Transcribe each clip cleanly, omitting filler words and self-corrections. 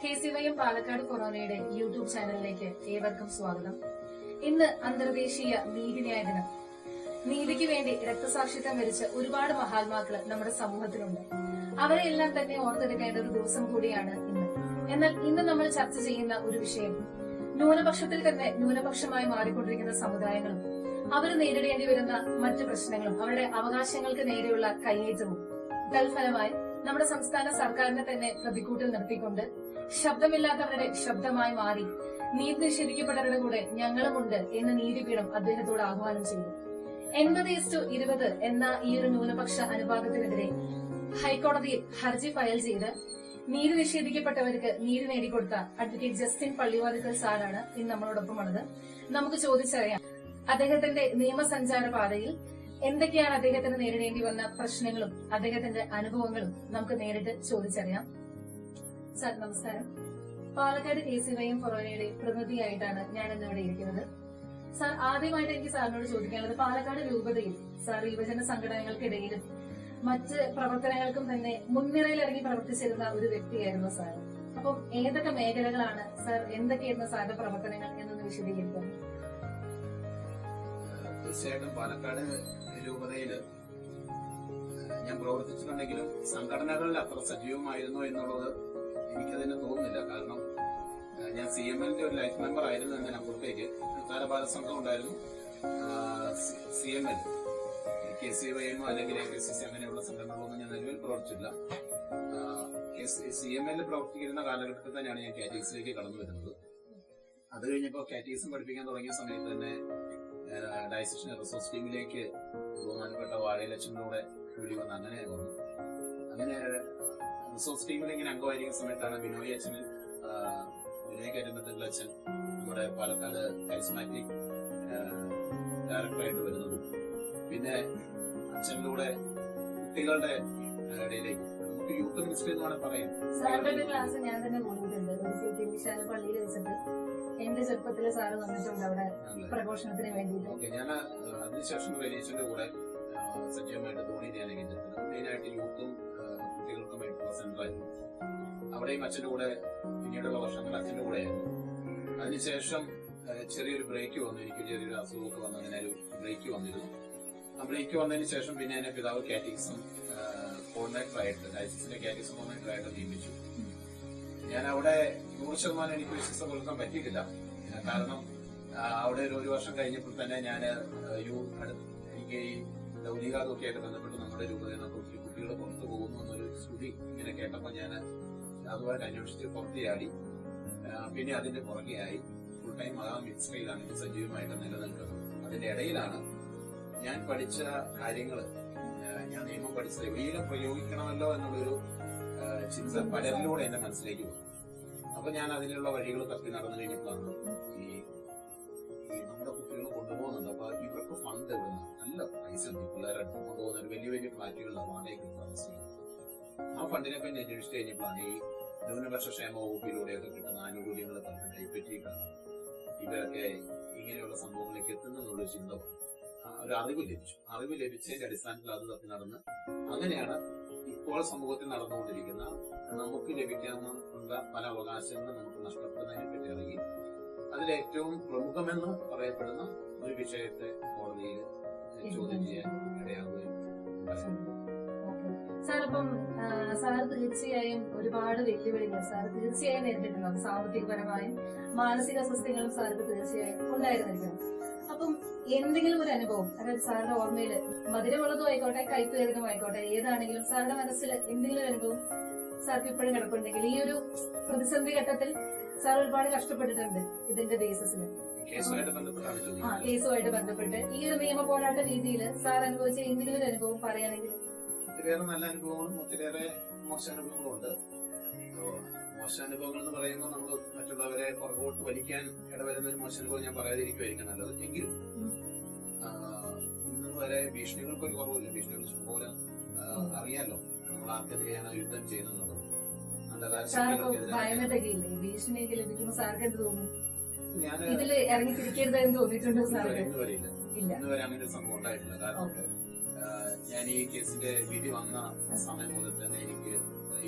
KCYM Palakkad കൊറോണയുടെ YouTube ചാനലിലേക്ക് ഏവർക്കും സ്വാഗതം. ഇന്ന് അന്തർദേശീയ നീതിന്യായ ദിനം. നീതിക്ക് വേണ്ടി രക്തസാക്ഷിത്വം വരിച്ച ഒരുപാട് മഹാത്മാക്കൾ നമ്മുടെ സമൂഹത്തിലുണ്ട്. അവരെല്ലാം തന്നെ ഓർത്തെടുക്കേണ്ട ഒരു ദിവസം കൂടിയാണ് ഇന്ന്. എന്നാൽ ഇന്ന് നമ്മൾ ചർച്ച ചെയ്യുന്ന ഒരു വിഷയം ന്യൂനപക്ഷത്തിൽ തന്നെ ന്യൂനപക്ഷമായി മാറിക്കൊണ്ടിരിക്കുന്ന സമുദായങ്ങളും അവർ നേരിടേണ്ടി വരുന്ന മറ്റു പ്രശ്നങ്ങളും അവരുടെ അവകാശങ്ങൾക്ക് നേരെയുള്ള കയ്യേറ്റവും തൽഫലമായി നമ്മുടെ സംസ്ഥാന സർക്കാരിനെ തന്നെ പ്രതിക്കൂട്ടിൽ നിർത്തിക്കൊണ്ട് ശബ്ദമില്ലാത്തവരുടെ ശബ്ദമായി മാറി നീതി നിഷേധിക്കപ്പെട്ടവരുടെ കൂടെ ഞങ്ങളുമുണ്ട് എന്ന് നീതിപീഠം അദ്ദേഹത്തോട് ആഹ്വാനം ചെയ്തു. 80:20 എന്ന ഈ ഒരു ന്യൂനപക്ഷ അനുപാതത്തിനെതിരെ ഹൈക്കോടതിയിൽ ഹർജി ഫയൽ ചെയ്ത് നീതി നിഷേധിക്കപ്പെട്ടവർക്ക് നീതി നേടിക്കൊടുത്ത അഡ്വക്കേറ്റ് ജസ്റ്റിൻ പള്ളിവാതിൽക്കൽ സാറാണ് ഇന്ന് നമ്മളോടൊപ്പം ഉള്ളത്. നമുക്ക് ചോദിച്ചറിയാം അദ്ദേഹത്തിന്റെ നിയമസഞ്ചാര പാതയിൽ എന്തൊക്കെയാണ് അദ്ദേഹത്തിന് നേരിടേണ്ടി വന്ന പ്രശ്നങ്ങളും അദ്ദേഹത്തിന്റെ അനുഭവങ്ങളും നമുക്ക് നേരിട്ട് ചോദിച്ചറിയാം. സാർ നമസ്കാരം. പാലക്കാട് KCYM കൊറോണയുടെ പ്രതിനിധിയായിട്ടാണ് ഞാൻ ഇന്നിവിടെ ഇരിക്കുന്നത്. സാർ, ആദ്യമായിട്ട് എനിക്ക് സാറിനോട് ചോദിക്കാനുള്ളത്, പാലക്കാട് രൂപതയിൽ സാർ യുവജന സംഘടനകൾക്കിടയിലും മറ്റ് പ്രവർത്തനങ്ങൾക്കും തന്നെ മുൻനിരയിൽ ഇറങ്ങി പ്രവർത്തിച്ചിരുന്ന ഒരു വ്യക്തിയായിരുന്നു സാർ. അപ്പം ഏതൊക്കെ മേഖലകളാണ് സാർ, എന്തൊക്കെയായിരുന്നു സാറിന്റെ പ്രവർത്തനങ്ങൾ എന്നൊന്ന് വിശദീകരിക്കാം. തീർച്ചയായിട്ടും പാലക്കാട് രൂപതയിൽ ഞാൻ പ്രവർത്തിച്ചിട്ടുണ്ടെങ്കിലും സംഘടനകളിൽ അത്ര സജീവമായിരുന്നു എന്നുള്ളത് എനിക്കതിന് തോന്നുന്നില്ല. കാരണം ഞാൻ CMLന്റെ ഒരു ലൈഫ് മെമ്പർ ആയിരുന്നു എന്നതിനപ്പുറത്തേക്ക് താരപാല സംഘം ഉണ്ടായിരുന്നു. CML KCYM അല്ലെങ്കിൽ AKCC അങ്ങനെയുള്ള സംഘടനകളൊന്നും ഞാൻ നിലവിൽ പ്രവർത്തിച്ചില്ല. CML പ്രവർത്തിക്കുന്ന കാലഘട്ടത്തിൽ തന്നെയാണ് ഞാൻ കാറ്റഗിസിലേക്ക് കടന്നു വരുന്നത്. അത് കഴിഞ്ഞപ്പോൾ കാറ്റഗിസം പഠിപ്പിക്കാൻ തുടങ്ങിയ സമയത്ത് തന്നെ ഡയസിഷൻ റിസോഴ്സ് ടീമിലേക്ക് ബഹുമാനപ്പെട്ട വാഴയിലച്ഛനിലൂടെ കൂടി വന്ന് അങ്ങനെ വന്നു. അങ്ങനെ റിസോഴ്സ് ടീമിൽ ഇങ്ങനെ അംഗമായിരിക്കുന്ന സമയത്താണ് ബിനോയ് അച്ഛന് വിനയ കരിമ്പത്തിൽ അച്ഛൻ നമ്മുടെ പാലക്കാട് കരിസ്മാറ്റിക് ഡയറക്ടറായിട്ട് വരുന്നത്. പിന്നെ അച്ഛനിലൂടെ കുട്ടികളുടെ ഇടയിലേക്ക് യൂത്ത് മിനിസ്റ്റർ എന്ന് വേണമെങ്കിൽ പറയാം. സാറിന്റെ ക്ലാസ് ഞാൻ തന്നെ കൂടിയിട്ടുണ്ട്. ഒരു പള്ളിയിൽ വെച്ചിട്ട് എന്റെ ചെറുപ്പത്തില് സാറ് വന്നിട്ടുണ്ട് അവിടെ പ്രഘോഷണത്തിന് വേണ്ടിയിട്ട്. ഞാൻ അതിനുശേഷം വലിയച്ഛന്റെ കൂടെ സജീവമായിട്ട് ധോണി ധ്യാനം മെയിനായിട്ട് യൂത്തും കുട്ടികൾക്കുമായിട്ടുള്ള സെന്ററായിരുന്നു. അവിടെയും അച്ഛന്റെ കൂടെ പിന്നീടുള്ള വർഷങ്ങൾ അച്ഛന്റെ കൂടെയായിരുന്നു. അതിനുശേഷം ചെറിയൊരു ബ്രേക്ക് വന്നു. എനിക്ക് ചെറിയൊരു അസുഖമൊക്കെ വന്നു. അങ്ങനെ ഒരു ബ്രേക്ക് വന്നിരുന്നു. ആ ബ്രേക്ക് വന്നതിന് ശേഷം പിന്നെ എന്നെ പിതാവ് കാറ്റഗിസം കോർഡിനേറ്ററായിട്ട് ഡയസിസിന്റെ കാറ്റഗിസം കോർഡിനേറ്ററായിട്ട് നിയമിച്ചു. ഞാൻ അവിടെ 100% എനിക്ക് വിശ്വസ്ത പുലർത്താൻ പറ്റിയിട്ടില്ല. കാരണം അവിടെ ഒരു വർഷം കഴിഞ്ഞപ്പോൾ തന്നെ ഞാൻ എനിക്ക് ഈ ലൗലികാതൊക്കെ ആയിട്ട് ബന്ധപ്പെട്ട് നമ്മുടെ രൂപതയിൽ നിന്ന് ഒത്തിരി കുട്ടികൾ പുറത്തു പോകുന്നു എന്നൊരു ശ്രുതി ഇങ്ങനെ കേട്ടപ്പോൾ ഞാൻ അതുമായിട്ട് അന്വേഷിച്ച് പുറത്തിയാടി. പിന്നെ അതിന്റെ പുറകെയായി ഫുൾ ടൈം മിനിസ്ട്രിയിലാണ് ഇത് സജീവമായിട്ട് നിലനിൽക്കുന്നത്. അതിന്റെ ഇടയിലാണ് ഞാൻ പഠിച്ച കാര്യങ്ങൾ, ഞാൻ നിയമം പഠിച്ചത് എവിടെയും പ്രയോഗിക്കണമല്ലോ എന്നുള്ളൊരു ചിന്ത പലരിലൂടെ എന്റെ മനസ്സിലേക്ക് വന്നു. അപ്പൊ ഞാൻ അതിനുള്ള വഴികൾ തപ്പി നടന്നു കഴിഞ്ഞപ്പോഴാണ് ഈ നമ്മുടെ കുട്ടികൾ കൊണ്ടുപോകുന്നുണ്ട്. അപ്പൊ ഇവർക്ക് ഫണ്ട് എവിടുന്ന നല്ല പൈസ ഉണ്ട്. പിള്ളേരെ കൊണ്ടുപോകുന്ന ഒരു വലിയ വലിയ ഫ്ലാറ്റുകളിലാണ് വാടകയ്ക്ക് താമസിക്കുന്നത്. ആ ഫണ്ടിനെ പറ്റി അന്വേഷിച്ച് കഴിഞ്ഞപ്പോഴാണ് ഈ ന്യൂനപക്ഷ ക്ഷേമ വകുപ്പിലൂടെയൊക്കെ കിട്ടുന്ന ആനുകൂല്യങ്ങൾ തന്നെ കൈപ്പറ്റിയിട്ടാണ് ഇവരൊക്കെ ഇങ്ങനെയുള്ള സംഭവങ്ങളിലേക്ക് എത്തുന്നതെന്നുള്ളൊരു ചിന്ത, ഒരു അറിവ് ലഭിച്ചതിന്റെ അടിസ്ഥാനത്തിൽ അത് തപ്പി നടന്ന് അങ്ങനെയാണ് ഇപ്പോൾ സമൂഹത്തിൽ നടന്നുകൊണ്ടിരിക്കുന്ന നമുക്ക് ലഭിക്കാവുന്ന പല അവകാശങ്ങളും നമുക്ക് നഷ്ടപ്പെടുന്നതിനെ പറ്റി ഇറങ്ങി അതിലേറ്റവും പ്രമുഖമെന്ന് പറയപ്പെടുന്ന ഒരു വിഷയത്തെ കോടതിയിൽ ചോദ്യം ചെയ്യാൻ ഇടയാവുകയും. സാർ, അപ്പം സാർ തീർച്ചയായും ഒരുപാട് വെല്ലുവിളികൾ സാർ തീർച്ചയായും നേരിട്ടിട്ടുണ്ടാവും. സാമ്പത്തികപരമായും മാനസിക അസ്വസ്ഥങ്ങളും സാർക്ക് തീർച്ചയായും ഉണ്ടായിരുന്നിരിക്കണം. അപ്പം എന്തെങ്കിലും ഒരു അനുഭവം, അതായത് സാറിന്റെ ഓർമ്മയിൽ മധുരമുള്ളതും ആയിക്കോട്ടെ കയ്പേറിയതും ആയിക്കോട്ടെ, ഏതാണെങ്കിലും സാറുടെ മനസ്സിൽ എന്തെങ്കിലും ഒരു അനുഭവം സാർക്ക് ഇപ്പോഴും കിടപ്പുണ്ടെങ്കിൽ, ഈ ഒരു പ്രതിസന്ധി ഘട്ടത്തിൽ സാർ ഒരുപാട് കഷ്ടപ്പെട്ടിട്ടുണ്ട് ഇതിന്റെ ബേസിസിൽ, കേസുമായിട്ട് ബന്ധപ്പെട്ട് ഈ ഒരു നിയമ പോരാട്ട രീതിയിൽ സാർ അനുഭവിച്ച എന്തെങ്കിലും ഒരു അനുഭവം പറയുകയാണെങ്കിൽ. ഒത്തിരിയേറെ നല്ല അനുഭവങ്ങളും ഒത്തിരിയേറെ മോശാനുഭവങ്ങളും ഉണ്ട്. മോശാനുഭവങ്ങൾ എന്ന് പറയുമ്പോൾ നമ്മൾ മറ്റുള്ളവരെ പുറകോട്ട് വലിക്കാൻ ഇടവരുന്ന ഒരു മോശാനുഭവം ഞാൻ പറയാതിരിക്കുമായിരിക്കും നല്ലത്. എങ്കിലും ഇന്ന് വരെ ഭീഷണികൾക്കൊരു കുറവില്ല. ഭീഷണികൾ ഇഷ്ടംപോലെ അറിയാലോ നമ്മൾ ആർക്കെതിരെയാണ് യുദ്ധം ചെയ്യുന്നത്. ഞാൻ ഇതില് ഇറങ്ങി തിരിക്കരുതെന്ന് തോന്നിയിട്ടുണ്ടോ സാറിന്? ഇന്ന് വരെ അങ്ങനെ ഒരു സംഭവം ഉണ്ടായിട്ടില്ല. കാരണം ഞാൻ ഈ കേസിന്റെ വിധി വന്ന സമയം മുതൽ തന്നെ എനിക്ക്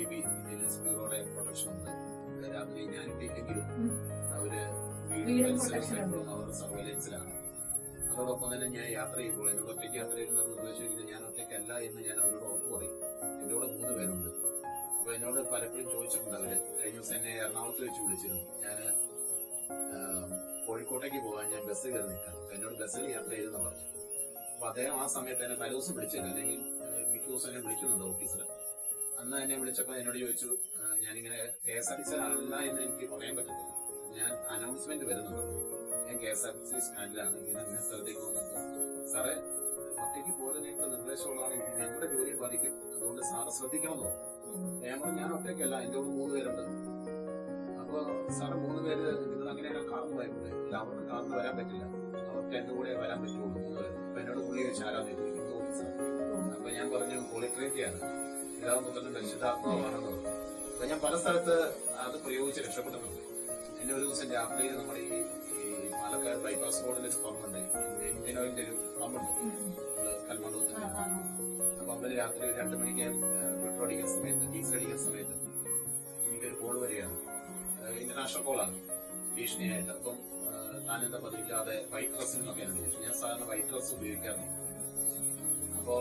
ഇന്ത്യൻ ബ്യൂറോയുടെ പ്രൊട്ടക്ഷൻ ഉണ്ട്. രാത്രി ഞാനിവിടെ ഇല്ലെങ്കിലും ഉം. അവര് വീടും പരിസരവും protection ഉണ്ട്. എപ്പോഴും അവരുടെ സർവൈലൻസിലാണ്. അതോടൊപ്പം തന്നെ ഞാൻ യാത്ര ചെയ്യുമ്പോൾ എന്നോട് ഒറ്റയ്ക്ക് യാത്ര ചെയ്യുന്ന നിർദ്ദേശിക്കുന്നത് ഞാൻ ഒറ്റയ്ക്കല്ല എന്ന് ഞാൻ അവരോട് ഉറപ്പ് പറയും. എന്റെ കൂടെ 3 പേരുണ്ട്. അപ്പൊ എന്നോട് പലപ്പോഴും ചോദിച്ചിട്ടുണ്ട് അവര്. കഴിഞ്ഞ ദിവസം എന്നെ എറണാകുളത്ത് വെച്ച് വിളിച്ചിരുന്നു. ഞാന് കോഴിക്കോട്ടേക്ക് പോകാൻ ഞാൻ ബസ് കയറി നിൽക്കാം. അപ്പൊ എന്നോട് ബസ്സിൽ യാത്ര ചെയ്തെന്ന് പറഞ്ഞു. അപ്പൊ അദ്ദേഹം ആ സമയത്ത് എന്നെ തലേദിവസം വിളിച്ചില്ല, അല്ലെങ്കിൽ മിക്ക ദിവസം എന്നെ വിളിക്കുന്നുണ്ട് ഓഫീസിൽ. അന്ന് എന്നെ വിളിച്ചപ്പോൾ എന്നോട് ചോദിച്ചു, ഞാനിങ്ങനെ KSRTC അല്ല എന്ന് എനിക്ക് പറയാൻ പറ്റത്തില്ല, ഞാൻ അനൗൺസ്മെന്റ് വരുന്നുണ്ട്, ഞാൻ KSRTC സ്റ്റാൻഡിലാണ്, ഇങ്ങനെ സ്ഥലത്തേക്ക് പോകുന്നത്. സാറേ ഒറ്റയ്ക്ക് പോലെ നിങ്ങൾക്ക് നിർദ്ദേശമുള്ളതാണ്, ഞങ്ങളുടെ ജോലി ബാധിക്കും, അതുകൊണ്ട് സാറ് ശ്രദ്ധിക്കണമെന്നോ. ഞാൻ പറഞ്ഞു ഞാൻ ഒറ്റയ്ക്കല്ല, എന്റെ കൂടെ 3 പേരുണ്ട്. അപ്പൊ സാറ് 3 പേര് നിങ്ങൾ അങ്ങനെയാണ് കാർന്ന് വരുന്നത്? ഇല്ല, അവർക്ക് കാർന്ന് വരാൻ പറ്റില്ല, അവർക്ക് എന്റെ കൂടെ വരാൻ പറ്റുള്ളൂ 3 പേര്. അപ്പൊ എന്നോട് പുള്ളി വെച്ച് ആരാന്ന് ചോദിക്കുന്നത് ഓഫീസർ. അപ്പൊ ഞാൻ പറഞ്ഞു പോളിട്രേറ്റിയാണ്, പിതാവുപുത്രനും പരിശുദ്ധാത്മാവാണെന്ന് പറഞ്ഞു. അപ്പൊ ഞാൻ പല സ്ഥലത്ത് അത് പ്രയോഗിച്ച് രക്ഷപ്പെടുന്നുണ്ട്. എന്നെ ഒരു ദിവസം രാത്രിയിൽ നമ്മുടെ ഈ പാലക്കാട് ബൈപ്പാസ് റോഡിൽ ഒരു പമ്പുണ്ട്, ഇന്ത്യൻ ഓയിലിന്റെ ഒരു പമ്പുണ്ട് കൽമണ്ഡലത്തിന്. ആ പമ്പിൽ രാത്രി 2 മണിക്ക് പെട്രോൾ അടിക്കുന്ന സമയത്ത്, ഡീസൽ അടിക്കുന്ന സമയത്ത് എനിക്കൊരു കോൾ വരികയാണ്. ഇന്റർനാഷണൽ കോളാണ്, ഭീഷണിയായിട്ട്. അപ്പം താനെന്താ പതിവില്ലാതെ വൈറ്റ് ഡ്രസ്സിൽ നിന്നൊക്കെയാണ് ഭീഷണി. ഞാൻ സാധാരണ വൈറ്റ് ഡ്രസ് ഉപയോഗിക്കാറുണ്ട്. അപ്പോ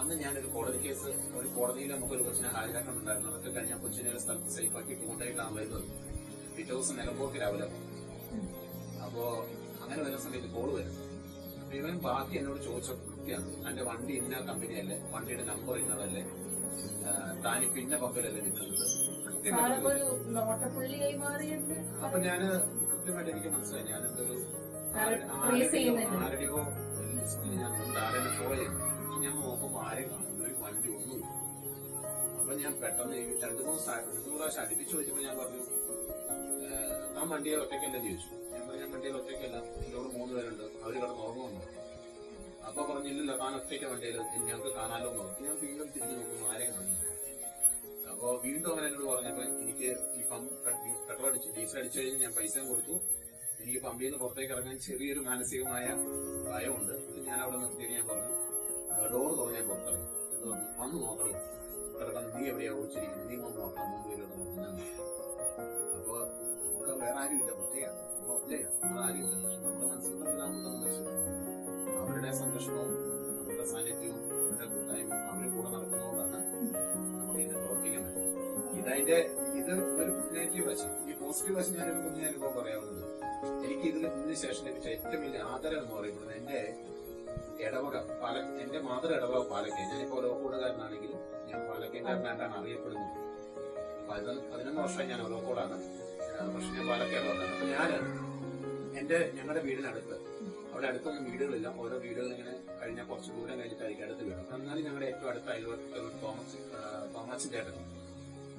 അന്ന് ഞാനൊരു കോടതി കേസ്, ഒരു കോടതിയിൽ നമുക്കൊരു കൊച്ചിനെ ഹാജരാക്കണുണ്ടായിരുന്നു. അതൊക്കെ കഴിഞ്ഞാൽ കൊച്ചിനെ ഒരു സ്ഥലത്ത് സേഫ് ആക്കി കൊണ്ടുപോയിട്ടാണ് വരുന്നത്. പിറ്റേ ദിവസം നിലമ്പോക്ക് രാവിലെ. അപ്പോ അങ്ങനെ വരുന്ന സമയത്ത് കോള് വരും. അപ്പൊ ഇവൻ ബാക്കി എന്നോട് ചോദിച്ച കൃത്യമാണ്, എന്റെ വണ്ടി ഇന്ന കമ്പനിയല്ലേ, വണ്ടിയുടെ നമ്പർ ഇന്നതല്ലേ, താനിപ്പോ ഇന്ന പമ്പിലല്ലേ നിൽക്കുന്നത്. അപ്പൊ ഞാന് കൃത്യമായിട്ട് എനിക്ക് മനസ്സിലായി, ഞാനെന്തൊരു ആരുടെയോ ഞാൻ ആരെന്നെ ഫോളോ ചെയ്തു. ഞാൻ നോക്കുമ്പോ ആരെയും കാണുന്നു, ഒരു വണ്ടി ഒന്നുമില്ല. അപ്പൊ ഞാൻ പെട്ടെന്ന് 2-3 പ്രാവശ്യം അടുപ്പിച്ച് ചോദിച്ചപ്പോ ഞാൻ പറഞ്ഞു, ആ വണ്ടിയെ ഒറ്റയ്ക്കല്ലെന്ന് ചോദിച്ചു. ഞാൻ പറഞ്ഞു, വണ്ടിയിൽ ഒറ്റയ്ക്കല്ല, എന്നോട് 3 പേരുണ്ട്, അവര് കിടന്ന് ഉറങ്ങുന്നു. അപ്പൊ പറഞ്ഞില്ലല്ലോ, താൻ ഒറ്റയ്ക്ക് വണ്ടിയിൽ, ഞങ്ങൾക്ക് കാണാലോ എന്ന് പറഞ്ഞു. ഞാൻ വീണ്ടും തിരിഞ്ഞു നോക്കുമ്പോൾ ആരെയും കാണുന്നു. അപ്പൊ വീണ്ടും അവൻ എന്നോട് പറഞ്ഞപ്പോ എനിക്ക് ഈ പെട്രോൾ അടിച്ചു, ഡീസൽ അടിച്ചു കഴിഞ്ഞ് ഞാൻ പൈസയും കൊടുത്തു. എനിക്ക് പമ്പിൽ നിന്ന് പുറത്തേക്ക് ഇറങ്ങാൻ ചെറിയൊരു മാനസികമായ ഭയമുണ്ട്. ഞാൻ അവിടെ നിർത്തിയിട്ട് ഞാൻ പറഞ്ഞു, ഡോറ് തുറന്ന് പുറത്തിറങ്ങി. എന്ന് പറഞ്ഞു, വന്ന് നോക്കണം കിടക്കാൻ, നീ എവിടെയാ ഓടിച്ചിരിക്കുന്നത്, നീ വന്ന് നോക്കാം, 3 പേരോട് നോക്കുന്നു. അപ്പൊ നമുക്ക് വേറെ ആരും ഇല്ല, ഒറ്റയാണ്, നമ്മൾ ഒറ്റയാണ്, നമ്മൾ ആരും ഇല്ല. പക്ഷെ നമ്മുടെ മനസ്സിൽ അവരുടെ സംരക്ഷണവും അവരുടെ സാന്നിധ്യവും അവരുടെ കൂട്ടായ്മയും അവര് കൂടെ നടക്കുന്നതുകൊണ്ടാണ് നമുക്ക് ഇതിനെ പ്രവർത്തിക്കാൻ പറ്റും. ഇത് ഒരു നെഗറ്റീവ് വശം. ഈ പോസിറ്റീവ് വശം ഞാനൊരു കുഞ്ഞു അനുഭവം പറയാവുന്നത്, എനിക്ക് ഇതിന് ശേഷം ലഭിച്ച ഏറ്റവും വലിയ ആദരം എന്ന് പറയുന്നത് എന്റെ ഇടവക എന്റെ മാതൃ ഇടവക പാലക്കയം. ഞാനിപ്പോ ഓലോക്കോടുകാരനാണെങ്കിലും ഞാൻ പാലക്കയംകാരനായിട്ടാണ് അറിയപ്പെടുന്നത്. 11 വർഷം ഞാൻ ഓലോക്കോടാണ്, പക്ഷെ ഞാൻ പാലക്കയടവകാണ്. അപ്പൊ ഞങ്ങളുടെ വീടിനടുത്ത്, അവിടെ അടുത്തൊന്നും വീടുകളില്ല, ഓരോ വീടുകൾ ഇങ്ങനെ കഴിഞ്ഞാൽ കുറച്ച് ദൂരം കഴിഞ്ഞിട്ടായിരിക്കും അടുത്ത് വീട്. എന്നാലും ഞങ്ങളുടെ ഏറ്റവും അടുത്ത അയൽവക്കത്തിൽ തോമസ് ചേട്ടൻ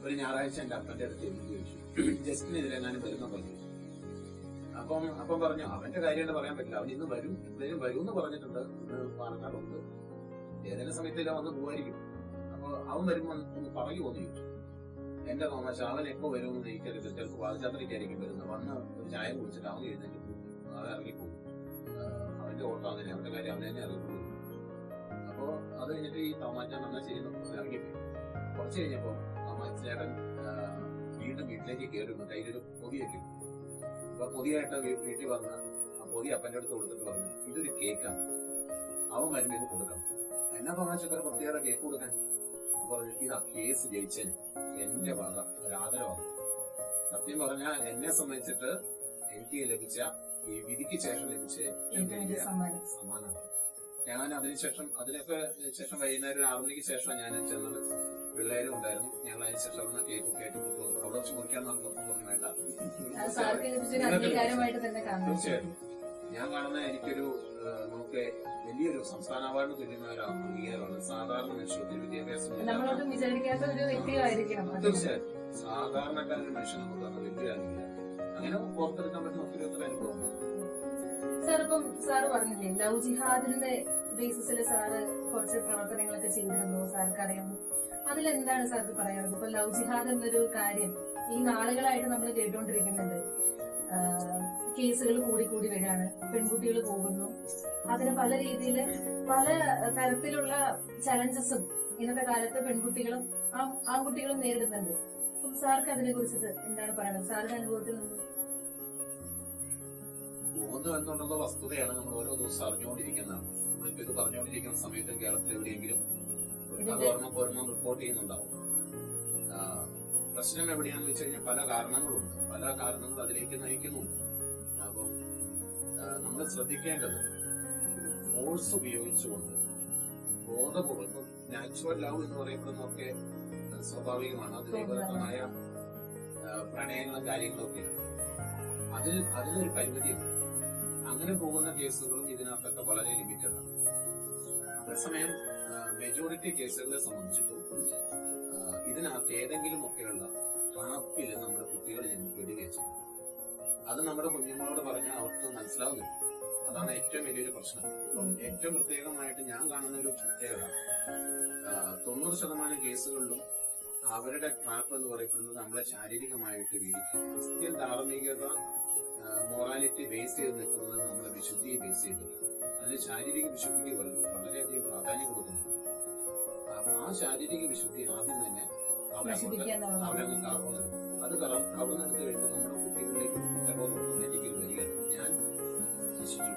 ഒരു ഞായറാഴ്ച എന്റെ അപ്പന്റെ അടുത്ത് ചോദിച്ചു, ജസ്റ്റിനെതിരെ ഞാൻ വരുന്ന പറഞ്ഞു. അപ്പം പറഞ്ഞു, അവന്റെ കാര്യമായിട്ട് പറയാൻ പറ്റില്ല, അവൻ ഇന്ന് വരും എന്ന് പറഞ്ഞിട്ടുണ്ട്, ഇന്ന് പാലക്കാടുണ്ട്, ഏതെങ്കിലും സമയത്തില്ല വന്ന് പോവായിരിക്കും. അപ്പൊ അവൻ വരുമ്പോ ഒന്ന് പറയുമോ എന്ന് ചോദിച്ചു. എന്റെ തോമസ്, അവൻ എപ്പോ വരുമെന്ന് എനിക്കറിയില്ല, ചിലപ്പോൾ പാദയാത്രയ്ക്കായിരിക്കും വരുന്നത്. വന്ന് ഒരു ചായ കുടിച്ചിട്ട് അവൻ എഴുന്നേറ്റ് പോകും, അവൻ ഇറങ്ങിപ്പോകും. അവന്റെ ഓട്ടം അങ്ങനെ, അവന്റെ കാര്യം അവനെ തന്നെ ഇറങ്ങിപ്പോകും. അപ്പോ അത് കഴിഞ്ഞിട്ട് ഈ തോമാച്ചാൻ വന്നാൽ ചെയ്യുന്നു, ഇറങ്ങിപ്പോയി. കുറച്ച് കഴിഞ്ഞപ്പോ തോമാച്ചേട്ടൻ വീണ്ടും വീട്ടിലേക്ക് കയറുന്നു, കയ്യിലൊരു പൊതിയൊക്കെ. അപ്പൊ പൊതിയായിട്ട് വീട്ടിൽ വന്ന് ആ പൊതി അപ്പന്റെ അടുത്ത് കൊടുത്തിട്ട് പറഞ്ഞു, ഇതൊരു കേക്കാണ്, അവൻ വരുമ്പോ ഇത് കൊടുക്കണം. എന്നാ തോമാച്ചക്കർ പ്രത്യേക കേക്ക് കൊടുക്കാൻ പറഞ്ഞു, ഇതാ കേസ് ജയിച്ചതിന് എന്റെ വക ഒരു ആദരവാണ്. സത്യം പറഞ്ഞാൽ എന്നെ സംബന്ധിച്ചിട്ട് എനിക്ക് ലഭിച്ച ഈ വിധിക്ക് ശേഷം ലഭിച്ച സമ്മാനമാണ്. ഞാൻ അതിനൊക്കെ ശേഷം വൈകുന്നേരം 6 മണിക്ക് ശേഷം ഞാൻ ചെന്നത്. പിള്ളേരും ഉണ്ടായിരുന്നു. ഞങ്ങൾ അതിനുശേഷം അവിടെ കേക്ക് അവിടെ വെച്ച് മുറിക്കാൻ നമുക്ക് വേണ്ട. തീർച്ചയായിട്ടും ഞാൻ കാണുന്ന എനിക്കൊരു നമുക്ക് വലിയൊരു സംസ്ഥാന അവാർഡ് തുല്യമായ ഒരു അംഗീകാരമാണ്. സാധാരണ മനുഷ്യർക്ക് വിദ്യാഭ്യാസം തീർച്ചയായും സാധാരണക്കാരൊരു മനുഷ്യൻ നമുക്ക് അത് വലിയൊരു അംഗീകാരം. അങ്ങനെ പുറത്തെടുക്കാൻ പറ്റുന്ന ഒത്തിരി അനുഭവം. സാർ, ഇപ്പം സാറ് പറഞ്ഞില്ലേ ലവ് ജിഹാദിന്റെ ബേസിസിൽ സാറ് കുറച്ച് പ്രവർത്തനങ്ങളൊക്കെ ചെയ്തിരുന്നു, സാർക്ക് അറിയാമോ? അതിലെന്താണ് സാർക്ക് പറയാനുള്ളത്? ഇപ്പൊ ലവ് ജിഹാദ് എന്നൊരു കാര്യം ഈ നാളുകളായിട്ട് നമ്മൾ കേട്ടുകൊണ്ടിരിക്കുന്നുണ്ട്. കേസുകൾ കൂടി വരികയാണ്, പെൺകുട്ടികൾ പോകുന്നു, അതിന് പല രീതിയിൽ പല തരത്തിലുള്ള ചലഞ്ചസും ഇന്നത്തെ കാലത്ത് പെൺകുട്ടികളും ആൺകുട്ടികളും നേരിടുന്നുണ്ട്. സാർക്ക് അതിനെ കുറിച്ചിട്ട് എന്താണ് പറയുന്നത്? സാറിന്റെ അനുഭവത്തിൽ നിന്ന് പോകുന്നു എന്നുള്ളത് വസ്തുതയാണ്. നമ്മൾ ഓരോ ദിവസം അറിഞ്ഞുകൊണ്ടിരിക്കുന്നതാണ്. നമ്മളിപ്പോ ഇത് പറഞ്ഞുകൊണ്ടിരിക്കുന്ന സമയത്ത് കേരളത്തിൽ എവിടെയെങ്കിലും അത് ഒരെണ്ണം റിപ്പോർട്ട് ചെയ്യുന്നുണ്ടാവും. പ്രശ്നം എവിടെയാണെന്ന് വെച്ച് കഴിഞ്ഞാൽ പല കാരണങ്ങളുണ്ട്. പല കാരണങ്ങൾ അതിലേക്ക് നയിക്കുന്നുണ്ട്. അപ്പം നമ്മൾ ശ്രദ്ധിക്കേണ്ടത് ഫോഴ്സ് ഉപയോഗിച്ചുകൊണ്ട് ബോധപൂർവ്വം നാച്ചുറൽ ലവ് എന്ന് പറയപ്പെടുന്നതൊക്കെ സ്വാഭാവികമാണ്. അതിലേക്കുമായ പ്രണയങ്ങളും കാര്യങ്ങളും ഒക്കെയാണ്. അതിനൊരു പരിമിതിയുണ്ട്. അങ്ങനെ പോകുന്ന കേസുകളും ഇതിനകത്തൊക്കെ വളരെ ലിമിറ്റഡ് ആണ്. അതേസമയം മെജോറിറ്റി കേസുകളെ സംബന്ധിച്ചിട്ടും ഇതിനകത്ത് ഏതെങ്കിലും ഒക്കെയുള്ള ട്രാപ്പിൽ നമ്മുടെ കുട്ടികൾ പെടുകയും ചെയ്യും. അത് നമ്മുടെ കുഞ്ഞുങ്ങളോട് പറഞ്ഞാൽ അവർക്ക് മനസ്സിലാവുന്നില്ല. അതാണ് ഏറ്റവും വലിയൊരു പ്രശ്നം. ഏറ്റവും പ്രത്യേകമായിട്ട് ഞാൻ കാണുന്ന ഒരു പ്രത്യേകത 90% കേസുകളിലും അവരുടെ ട്രാപ്പ് എന്ന് പറയപ്പെടുന്നത് നമ്മളെ ശാരീരികമായിട്ട് വീഴിക്കും. ക്രിസ്ത്യൻ ധാർമ്മികത മൊറാലിറ്റി ബേസ് ചെയ്ത് നിൽക്കുന്നത് നമ്മളെ വിശുദ്ധിയെ ബേസ് ചെയ്തിട്ട് അതിന് ശാരീരിക വിശുദ്ധിക്ക് വളരെയധികം പ്രാധാന്യം കൊടുക്കുന്നുണ്ട്. ആ ശാരീരിക വിശുദ്ധി ആദ്യം തന്നെ അവരങ്ങ് കവർന്നെടുക്കും. അത് കവർന്നെടുത്ത് കഴിയുമ്പോൾ നമ്മുടെ കുട്ടികളിലേക്ക് കുറ്റബോധം ഓട്ടോമാറ്റിക്കലി വരികയാണ്. ഞാൻ നശിച്ചു,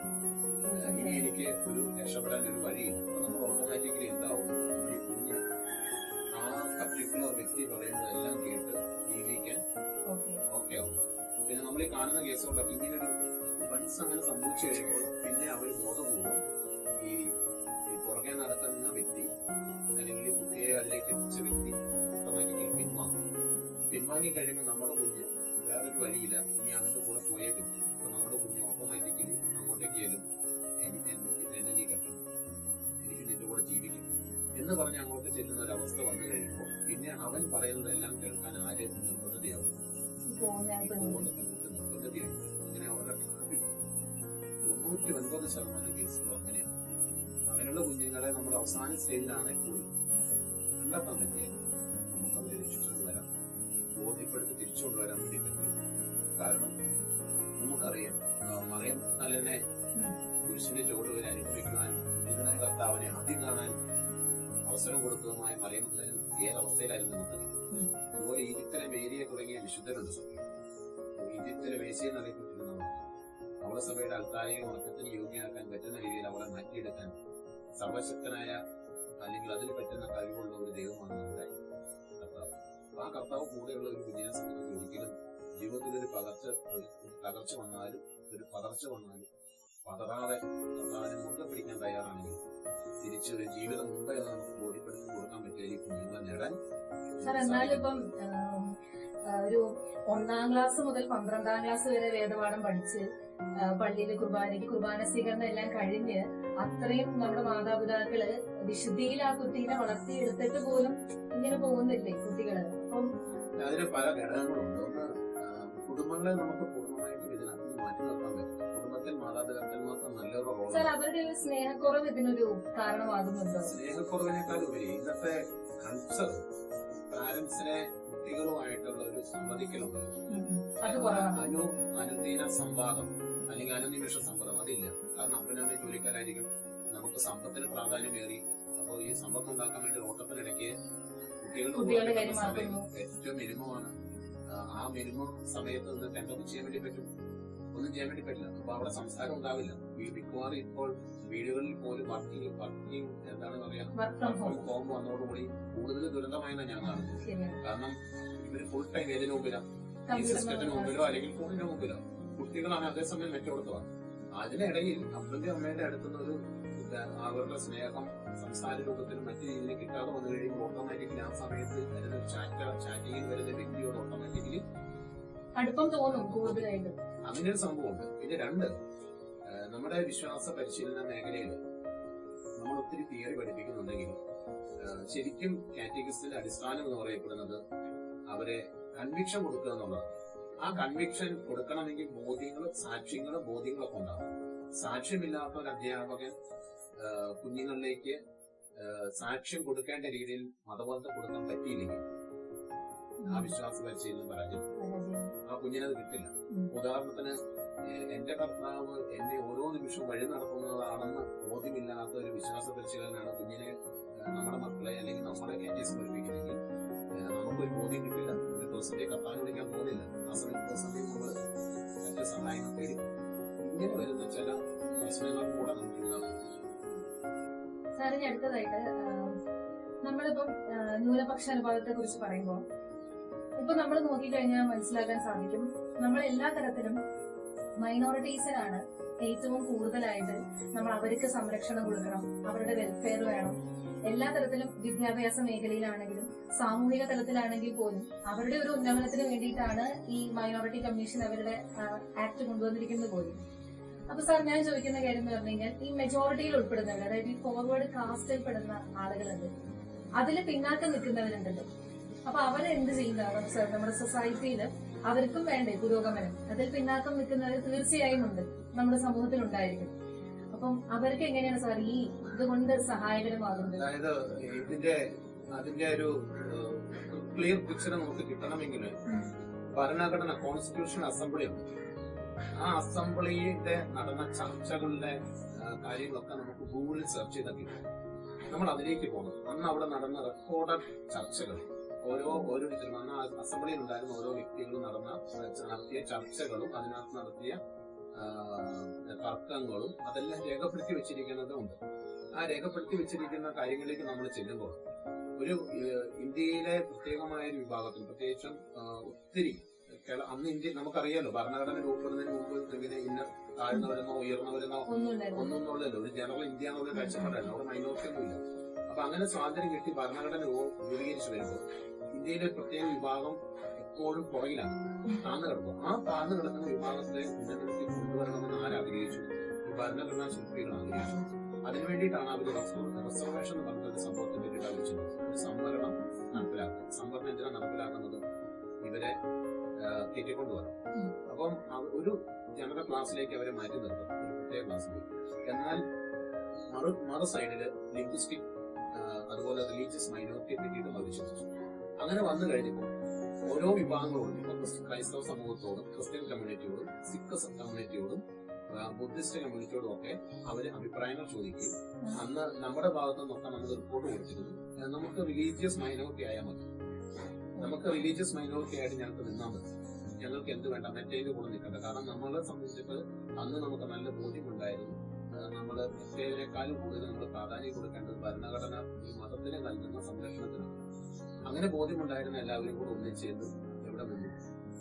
ഇനി എനിക്ക് ഒരു രക്ഷപ്പെടാൻ ഒരു വഴിയില്ല. അപ്പൊ നമ്മൾ ഓട്ടോമാറ്റിക്കലി എന്താവും, നമ്മുടെ കുഞ്ഞ് ആ പർട്ടിക്കുലർ വ്യക്തി പറയുന്നതെല്ലാം കേട്ട് ജീവിക്കാൻ ഓക്കെ ആവും. പിന്നെ നമ്മൾ ഈ കാണുന്ന കേസുകളൊക്കെ ഇങ്ങനൊരു വൺസ് അങ്ങനെ സംഭവിച്ചു കഴിയുമ്പോൾ പിന്നെ അവർ ബോധപൂർവ്വം ഈ പുറകെ നടക്കുന്ന വ്യക്തി അല്ലെങ്കിൽ കുട്ടിയെ അതിലേക്ക് എത്തിച്ച വ്യക്തി ഓട്ടോമാറ്റിക്കലി പിൻവാങ്ങി കഴിയുമ്പോൾ നമ്മുടെ കുഞ്ഞ് വേറൊരു വഴിയില്ല, ഇനി അവന്റെ കൂടെ പോയേ പറ്റും. അപ്പൊ നമ്മുടെ കുഞ്ഞ് ഓട്ടോമാറ്റിക്കലി അങ്ങോട്ടേക്ക് ചെല്ലും, എന്നെ നീ കെട്ടണം, എനിക്ക് നിന്റെ കൂടെ ജീവിക്കണം എന്ന് പറഞ്ഞ് അങ്ങോട്ട് ചെല്ലുന്ന ഒരു അവസ്ഥ വന്നു കഴിയുമ്പോൾ പിന്നെ അവൻ പറയുന്നതെല്ലാം കേൾക്കാൻ ആര് നിർബന്ധതയാവും? നിർബന്ധതയാവും. അങ്ങനെ അവരുടെ 99% കേസുകളും അങ്ങനെയാണ്. അങ്ങനെയുള്ള കുഞ്ഞുങ്ങളെ നമ്മൾ അവസാന സ്റ്റേജിലാണെങ്കിൽ പോലും കണ്ടെത്താൻ പറ്റിയാൽ നമുക്ക് അവരെ രക്ഷിച്ചുകൊണ്ട് വരാം, ബോധ്യപ്പെടുത്തി തിരിച്ചുകൊണ്ട് വരാൻ വേണ്ടി പറ്റും. കാരണം നമുക്കറിയാം മറിയം തന്നെ പുരുഷന്റെ ചുവട് വരെ അനുഭവിക്കുവാനും ഇതിനായ കർത്താവിനെ ആദ്യം കാണാൻ അവസരം കൊടുത്തതുമായ മറിയം ഏതവസ്ഥയിലായിരുന്നു നമുക്കറിയാം. അതുപോലെ ഈജിപ്തിലെ മേരിയെ തുടങ്ങിയ വിശുദ്ധരുണ്ട് സഭയിൽ. ഈജിപ്തിലെ വേശ്യ എന്നറിയപ്പെട്ടിരുന്നവർ അവളെ സഭയുടെ അൽത്താരിക ഉണക്കത്തിന് യോഗ്യമാക്കാൻ പറ്റുന്ന രീതിയിൽ അവളെ മാറ്റിയെടുക്കാൻ സർവശക്തനായ അല്ലെങ്കിൽ അതിന് പറ്റുന്ന കഴിവുള്ള ഒരു ദൈവമാണ് നമ്മുടെ കർത്താവ്. ആ കർത്താവ് കൂടെയുള്ള ഒരു കുഞ്ഞിനെ സംബന്ധിച്ച് ഒരിക്കലും ജീവിതത്തിൽ ഒരു തകർച്ച വന്നാലും പതറാതെ കർത്താവിനെ മുറുകെ പിടിക്കാൻ തയ്യാറാണെങ്കിൽ തിരിച്ച് ഒരു ജീവിതം മുമ്പേ നമുക്ക് ബോധ്യപ്പെടുത്തി കൊടുക്കാൻ പറ്റിയ ഈ കുഞ്ഞുങ്ങളെ നേടാൻ. സാർ, എന്നാലും ഇപ്പം ഒരു 1ാം ക്ലാസ് മുതൽ 12ാം ക്ലാസ് വരെ വേദപാഠം പഠിച്ച് പള്ളിയിലെ കുർബാന സ്വീകരണം എല്ലാം കഴിഞ്ഞ് അത്രയും നമ്മുടെ മാതാപിതാക്കള് വിശുദ്ധിയിൽ ആ കുട്ടീനെ വളർത്തിയെടുത്തിട്ട് പോലും ഇങ്ങനെ പോകുന്നില്ലേ കുട്ടികള്? അപ്പം അതിന് പല ഘടകങ്ങളുണ്ട്. ഒന്ന്, കുടുംബങ്ങളെ നമുക്ക് പൂർണ്ണമായിട്ടും ഇതിനകത്ത് മാറ്റി നിർത്താൻ പറ്റും. കുടുംബത്തിൽ മാതാപിതാക്കന്മാർക്ക് നല്ലൊരു റോൾ. സാർ, അവരുടെ ഒരു സ്നേഹക്കുറവ് ഇതിനൊരു കാരണമാകുന്നുണ്ടോ? സ്നേഹക്കുറവിനേക്കാൾ ഉപരി ഇന്നത്തെ കൾച്ചർ പാരന്റ്സിനെ കുട്ടികളുമായിട്ടുള്ള ഒരു സമ്മതിക്കലുണ്ട്. അനുദിന സംവാദം അല്ലെങ്കിൽ അനുനിമിഷ സംവാദം അതില്ല. കാരണം അപ്പനമ്മ ജോലിക്കാരായിരിക്കും, നമുക്ക് സമ്പത്തിന് പ്രാധാന്യമേറി. അപ്പോൾ ഈ സമ്പത്ത് ഉണ്ടാക്കാൻ വേണ്ടി ഓട്ടത്തിനിടയ്ക്ക് കുട്ടികളുടെ ഏറ്റവും മിനിമമാണ്. ആ മിനിമം സമയത്ത് നിന്ന് എന്തൊന്നും ചെയ്യാൻ വേണ്ടി പറ്റും? ഒന്നും ചെയ്യാൻ വേണ്ടി പറ്റില്ല. അപ്പൊ അവിടെ സംസ്കാരം ഉണ്ടാവില്ല. മിക്കവാറും ഇപ്പോൾ വീടുകളിൽ പോലും വർക്കിംഗ് എന്താണ് പറയാ ഹോം വന്നതോടുകൂടി കൂടുതൽ ദുരന്തമായെന്ന് ഞാൻ കാണുന്നത്. കാരണം ഇവര് ഫുൾ ടൈം ഏതിനു മുമ്പിലാണ്? ഈ സിസ്റ്റത്തിന് മുമ്പിലോ അല്ലെങ്കിൽ ഫോണിന്റെ മുമ്പിലോ. കുട്ടികളാണ് അതേസമയം മെച്ചപ്പെടുത്തുവാണ്. അതിനിടയിൽ അപ്പന്റെ അമ്മയുടെ അടുത്തുനിന്ന് ഒരു അവരുടെ സ്നേഹം സംസാര രൂപത്തിൽ മറ്റു രീതിയിൽ കിട്ടാതെ വന്നു കഴിയുമ്പോൾ ഓട്ടോമാറ്റിക്കലി ആ സമയത്ത് വരുന്ന ചാറ്റിങ്ങിൽ വരുന്ന വ്യക്തിയോട് ഓട്ടോമാറ്റിക്കലി അടുപ്പം തോന്നും കൂടുതലായിട്ട്. അങ്ങനെ ഒരു സംഭവമുണ്ട്. പിന്നെ 2, നമ്മുടെ വിശ്വാസ പരിശീലന മേഖലയിൽ നമ്മൾ ഒത്തിരി തിയറി പഠിപ്പിക്കുന്നുണ്ടെങ്കിൽ ശരിക്കും കാറ്റഗിസത്തിന്റെ അടിസ്ഥാനം എന്ന് പറയപ്പെടുന്നത് അവരെ കൺവിക്ഷൻ കൊടുക്കുക എന്നുള്ളതാണ്. ആ കൺവിക്ഷൻ കൊടുക്കണമെങ്കിൽ ബോധ്യങ്ങളൊക്കെ ഉണ്ടാവും. സാക്ഷ്യമില്ലാത്ത ഒരു അധ്യാപകൻ കുഞ്ഞുങ്ങളിലേക്ക് സാക്ഷ്യം കൊടുക്കേണ്ട രീതിയിൽ മതബോധം കൊടുക്കാൻ പറ്റിയില്ലെങ്കിൽ ആ വിശ്വാസ പരിശീലനം പരാജയം. ആ കുഞ്ഞിനത് കിട്ടില്ല. ഉദാഹരണത്തിന്, എന്റെ കർത്താവ് എന്നെ ഓരോ നിമിഷവും വഴി നടത്തുന്നതാണെന്ന് ബോധ്യമില്ലാത്ത ഒരു വിശ്വാസ പരിശീലനാണ് കുഞ്ഞിനെ, നമ്മുടെ മക്കളെ അല്ലെങ്കിൽ നമ്മളെ കേസ് പഠിപ്പിക്കുന്നെങ്കിൽ നമുക്കൊരു ബോധ്യം കിട്ടില്ല, ഒരു പേഴ്സന്റെ കപ്പാൻ വിളിക്കാൻ പോകുന്നില്ല. ആ സമയത്ത് നമ്മൾ മറ്റ് സഹായങ്ങൾ തേടി ഇങ്ങനെ വരുന്ന ചില പ്രശ്നങ്ങൾ കൂടെ നമുക്ക് ഉണ്ടാകും. സാറിന് അടുത്തതായിട്ട് നമ്മളിപ്പം ന്യൂനപക്ഷ അനുപാതത്തെ കുറിച്ച് പറയുമ്പോൾ ഇപ്പൊ നമ്മൾ നോക്കിക്കഴിഞ്ഞാൽ മനസ്സിലാക്കാൻ സാധിക്കും, നമ്മൾ എല്ലാ തരത്തിലും മൈനോറിറ്റീസിനാണ് ഏറ്റവും കൂടുതലായിട്ട് നമ്മൾ അവർക്ക് സംരക്ഷണം കൊടുക്കണം, അവരുടെ വെൽഫെയർ വേണം. എല്ലാ തരത്തിലും വിദ്യാഭ്യാസ മേഖലയിലാണെങ്കിലും സാമൂഹിക തലത്തിലാണെങ്കിൽ പോലും അവരുടെ ഒരു ഉന്നമനത്തിന് വേണ്ടിയിട്ടാണ് ഈ മൈനോറിറ്റി കമ്മീഷൻ അവരുടെ ആക്ട് കൊണ്ടുവന്നിരിക്കുന്നത് പോലും. അപ്പൊ സാർ ഞാൻ ചോദിക്കുന്ന കാര്യം എന്ന് പറഞ്ഞു കഴിഞ്ഞാൽ ഈ മെജോറിറ്റിയിൽ ഉൾപ്പെടുന്നവർ, അതായത് ഈ ഫോർവേഡ് കാസ്റ്റിൽ പെടുന്ന ആളുകളുണ്ട്, അതിൽ പിന്നാക്കം നിൽക്കുന്നവരുണ്ടല്ലോ. അപ്പൊ അവരെ എന്ത് ചെയ്യുന്നതാണ് സാർ? നമ്മുടെ സൊസൈറ്റിയിൽ അവർക്കും വേണ്ടേ പുരോഗമനം? അതിൽ പിന്നാക്കം നിൽക്കുന്നവർ തീർച്ചയായും ഉണ്ട്, നമ്മുടെ സമൂഹത്തിൽ ഉണ്ടായിരിക്കും. അപ്പം അവർക്ക് എങ്ങനെയാണ് സാർ ഈ ഇതുകൊണ്ട് സഹായകരമാകുന്നത്? അതായത് അതിന്റെ ഒരു ക്ലിയർ പിക്ചർ നമുക്ക് കിട്ടണമെങ്കിൽ ഭരണഘടന കോൺസ്റ്റിറ്റ്യൂഷൻ അസംബ്ലി ഉണ്ട്. ആ അസംബ്ലിയുടെ നടന്ന ചർച്ചകളുടെ കാര്യങ്ങളൊക്കെ നമുക്ക് ഗൂഗിളിൽ സെർച്ച് ചെയ്താൽ കിട്ടും. നമ്മൾ അതിലേക്ക് പോകണം. അന്ന് അവിടെ നടന്ന റെക്കോർഡഡ് ചർച്ചകൾ, ഓരോരുത്തരും അന്ന് അസംബ്ലിയിൽ ഉണ്ടായിരുന്ന ഓരോ വ്യക്തികളും നടത്തിയ ചർച്ചകളും അതിനകത്ത് നടത്തിയ തർക്കങ്ങളും അതെല്ലാം രേഖപ്പെടുത്തി വെച്ചിരിക്കുന്നതുണ്ട്. ആ രേഖപ്പെടുത്തി വെച്ചിരിക്കുന്ന കാര്യങ്ങളിലേക്ക് നമ്മൾ ചെല്ലുമ്പോൾ ഒരു ഇന്ത്യയിലെ പ്രത്യേകമായ ഒരു വിഭാഗത്തിൽ, പ്രത്യേകിച്ചും ഒത്തിരി അന്ന് ഇന്ത്യ നമുക്കറിയാലോ, ഭരണഘടന രൂപപ്പെടുന്നതിന് മുമ്പ് ഇങ്ങനെ ഇന്ന താഴ്ന്നവരെന്നോ ഉയർന്നവരെന്നോ ഒന്നും ഉള്ളല്ലോ. ഒരു ജനറൽ ഇന്ത്യ എന്നുള്ള കാഴ്ചപ്പാടായിരുന്നു. അവിടെ മൈനോറിറ്റി ഒന്നും ഇല്ല. അപ്പൊ അങ്ങനെ സ്വാതന്ത്ര്യം കിട്ടി ഭരണഘടന രൂപീകരിച്ചു വരുമ്പോൾ ഇന്ത്യയിലെ പ്രത്യേക വിഭാഗം എപ്പോഴും പുറകിലാണ്, താഴ്ന്നു കിടക്കുക. ആ താഴ്ന്നു കിടക്കുന്ന വിഭാഗത്തെ ഉന്നതത്തിൽ കൊണ്ടുവരണമെന്ന് ആരാഗ്രഹിച്ചു? ഈ ഭരണഘടനാ ശില്പികൾ ആഗ്രഹിച്ചു. അതിനുവേണ്ടിയിട്ടാണ് അവർ റിസർവേഷൻ എന്ന് പറഞ്ഞൊരു സംഭവത്തിന് വേണ്ടിയിട്ട് ആവശ്യം ഒരു സംവരണം നടപ്പിലാക്കുക. സംവരണം എന്തിനാണ് നടപ്പിലാക്കുന്നത്? ഇവരെ കയറ്റിക്കൊണ്ടുവരണം. അപ്പം ഒരു ജനറൽ ക്ലാസ്സിലേക്ക് അവരെ മാറ്റി നിർത്തും, ഒരു പ്രത്യേക ക്ലാസ്സിലേക്ക്. എന്നാൽ മറു സൈഡില് ലിംഗ്വിസ്റ്റിക് അതുപോലെ റിലീജിയസ് മൈനോറിറ്റിയെ പറ്റിയിട്ട് അവർ ചിന്തിച്ചു. അങ്ങനെ വന്നു കഴിഞ്ഞപ്പോൾ ഓരോ വിഭാഗങ്ങളോടും, ഇപ്പൊ ക്രൈസ്തവ സമൂഹത്തോടും ക്രിസ്ത്യൻ കമ്മ്യൂണിറ്റിയോടും സിഖ് കമ്മ്യൂണിറ്റിയോടും ബുദ്ധിസ്റ്റ് കമ്മ്യൂണിറ്റിയോടും ഒക്കെ അവര് അഭിപ്രായങ്ങൾ ചോദിക്കുകയും അന്ന് നമ്മുടെ ഭാഗത്തു നിന്നൊക്കെ നമ്മൾ റിപ്പോർട്ട് കൊടുത്തിരുന്നു, നമുക്ക് റിലീജിയസ് മൈനോറിറ്റി ആയാൽ മതി, നമുക്ക് റിലീജിയസ് മൈനോറിറ്റി ആയിട്ട് ഞങ്ങൾക്ക് നിന്നാൽ മതി, ഞങ്ങൾക്ക് എന്ത് വേണ്ട, മറ്റേതിന്റെ കൂടെ നിൽക്കണ്ട. കാരണം നമ്മളെ സംബന്ധിച്ചിട്ട് അന്ന് നമുക്ക് നല്ല ബോധ്യമുണ്ടായിരുന്നു, നമ്മൾ മറ്റേതിനേക്കാളും കൂടുതൽ നമ്മൾ പ്രാധാന്യം കൊടുക്കേണ്ടത് ഭരണഘടന ഈ മതത്തിന് നൽകുന്ന സംരക്ഷണത്തിനാണ്. അങ്ങനെ ബോധ്യമുണ്ടായിരുന്ന എല്ലാവരും കൂടെ ഒന്നിച്ചേർന്ന് എവിടെ നിന്നു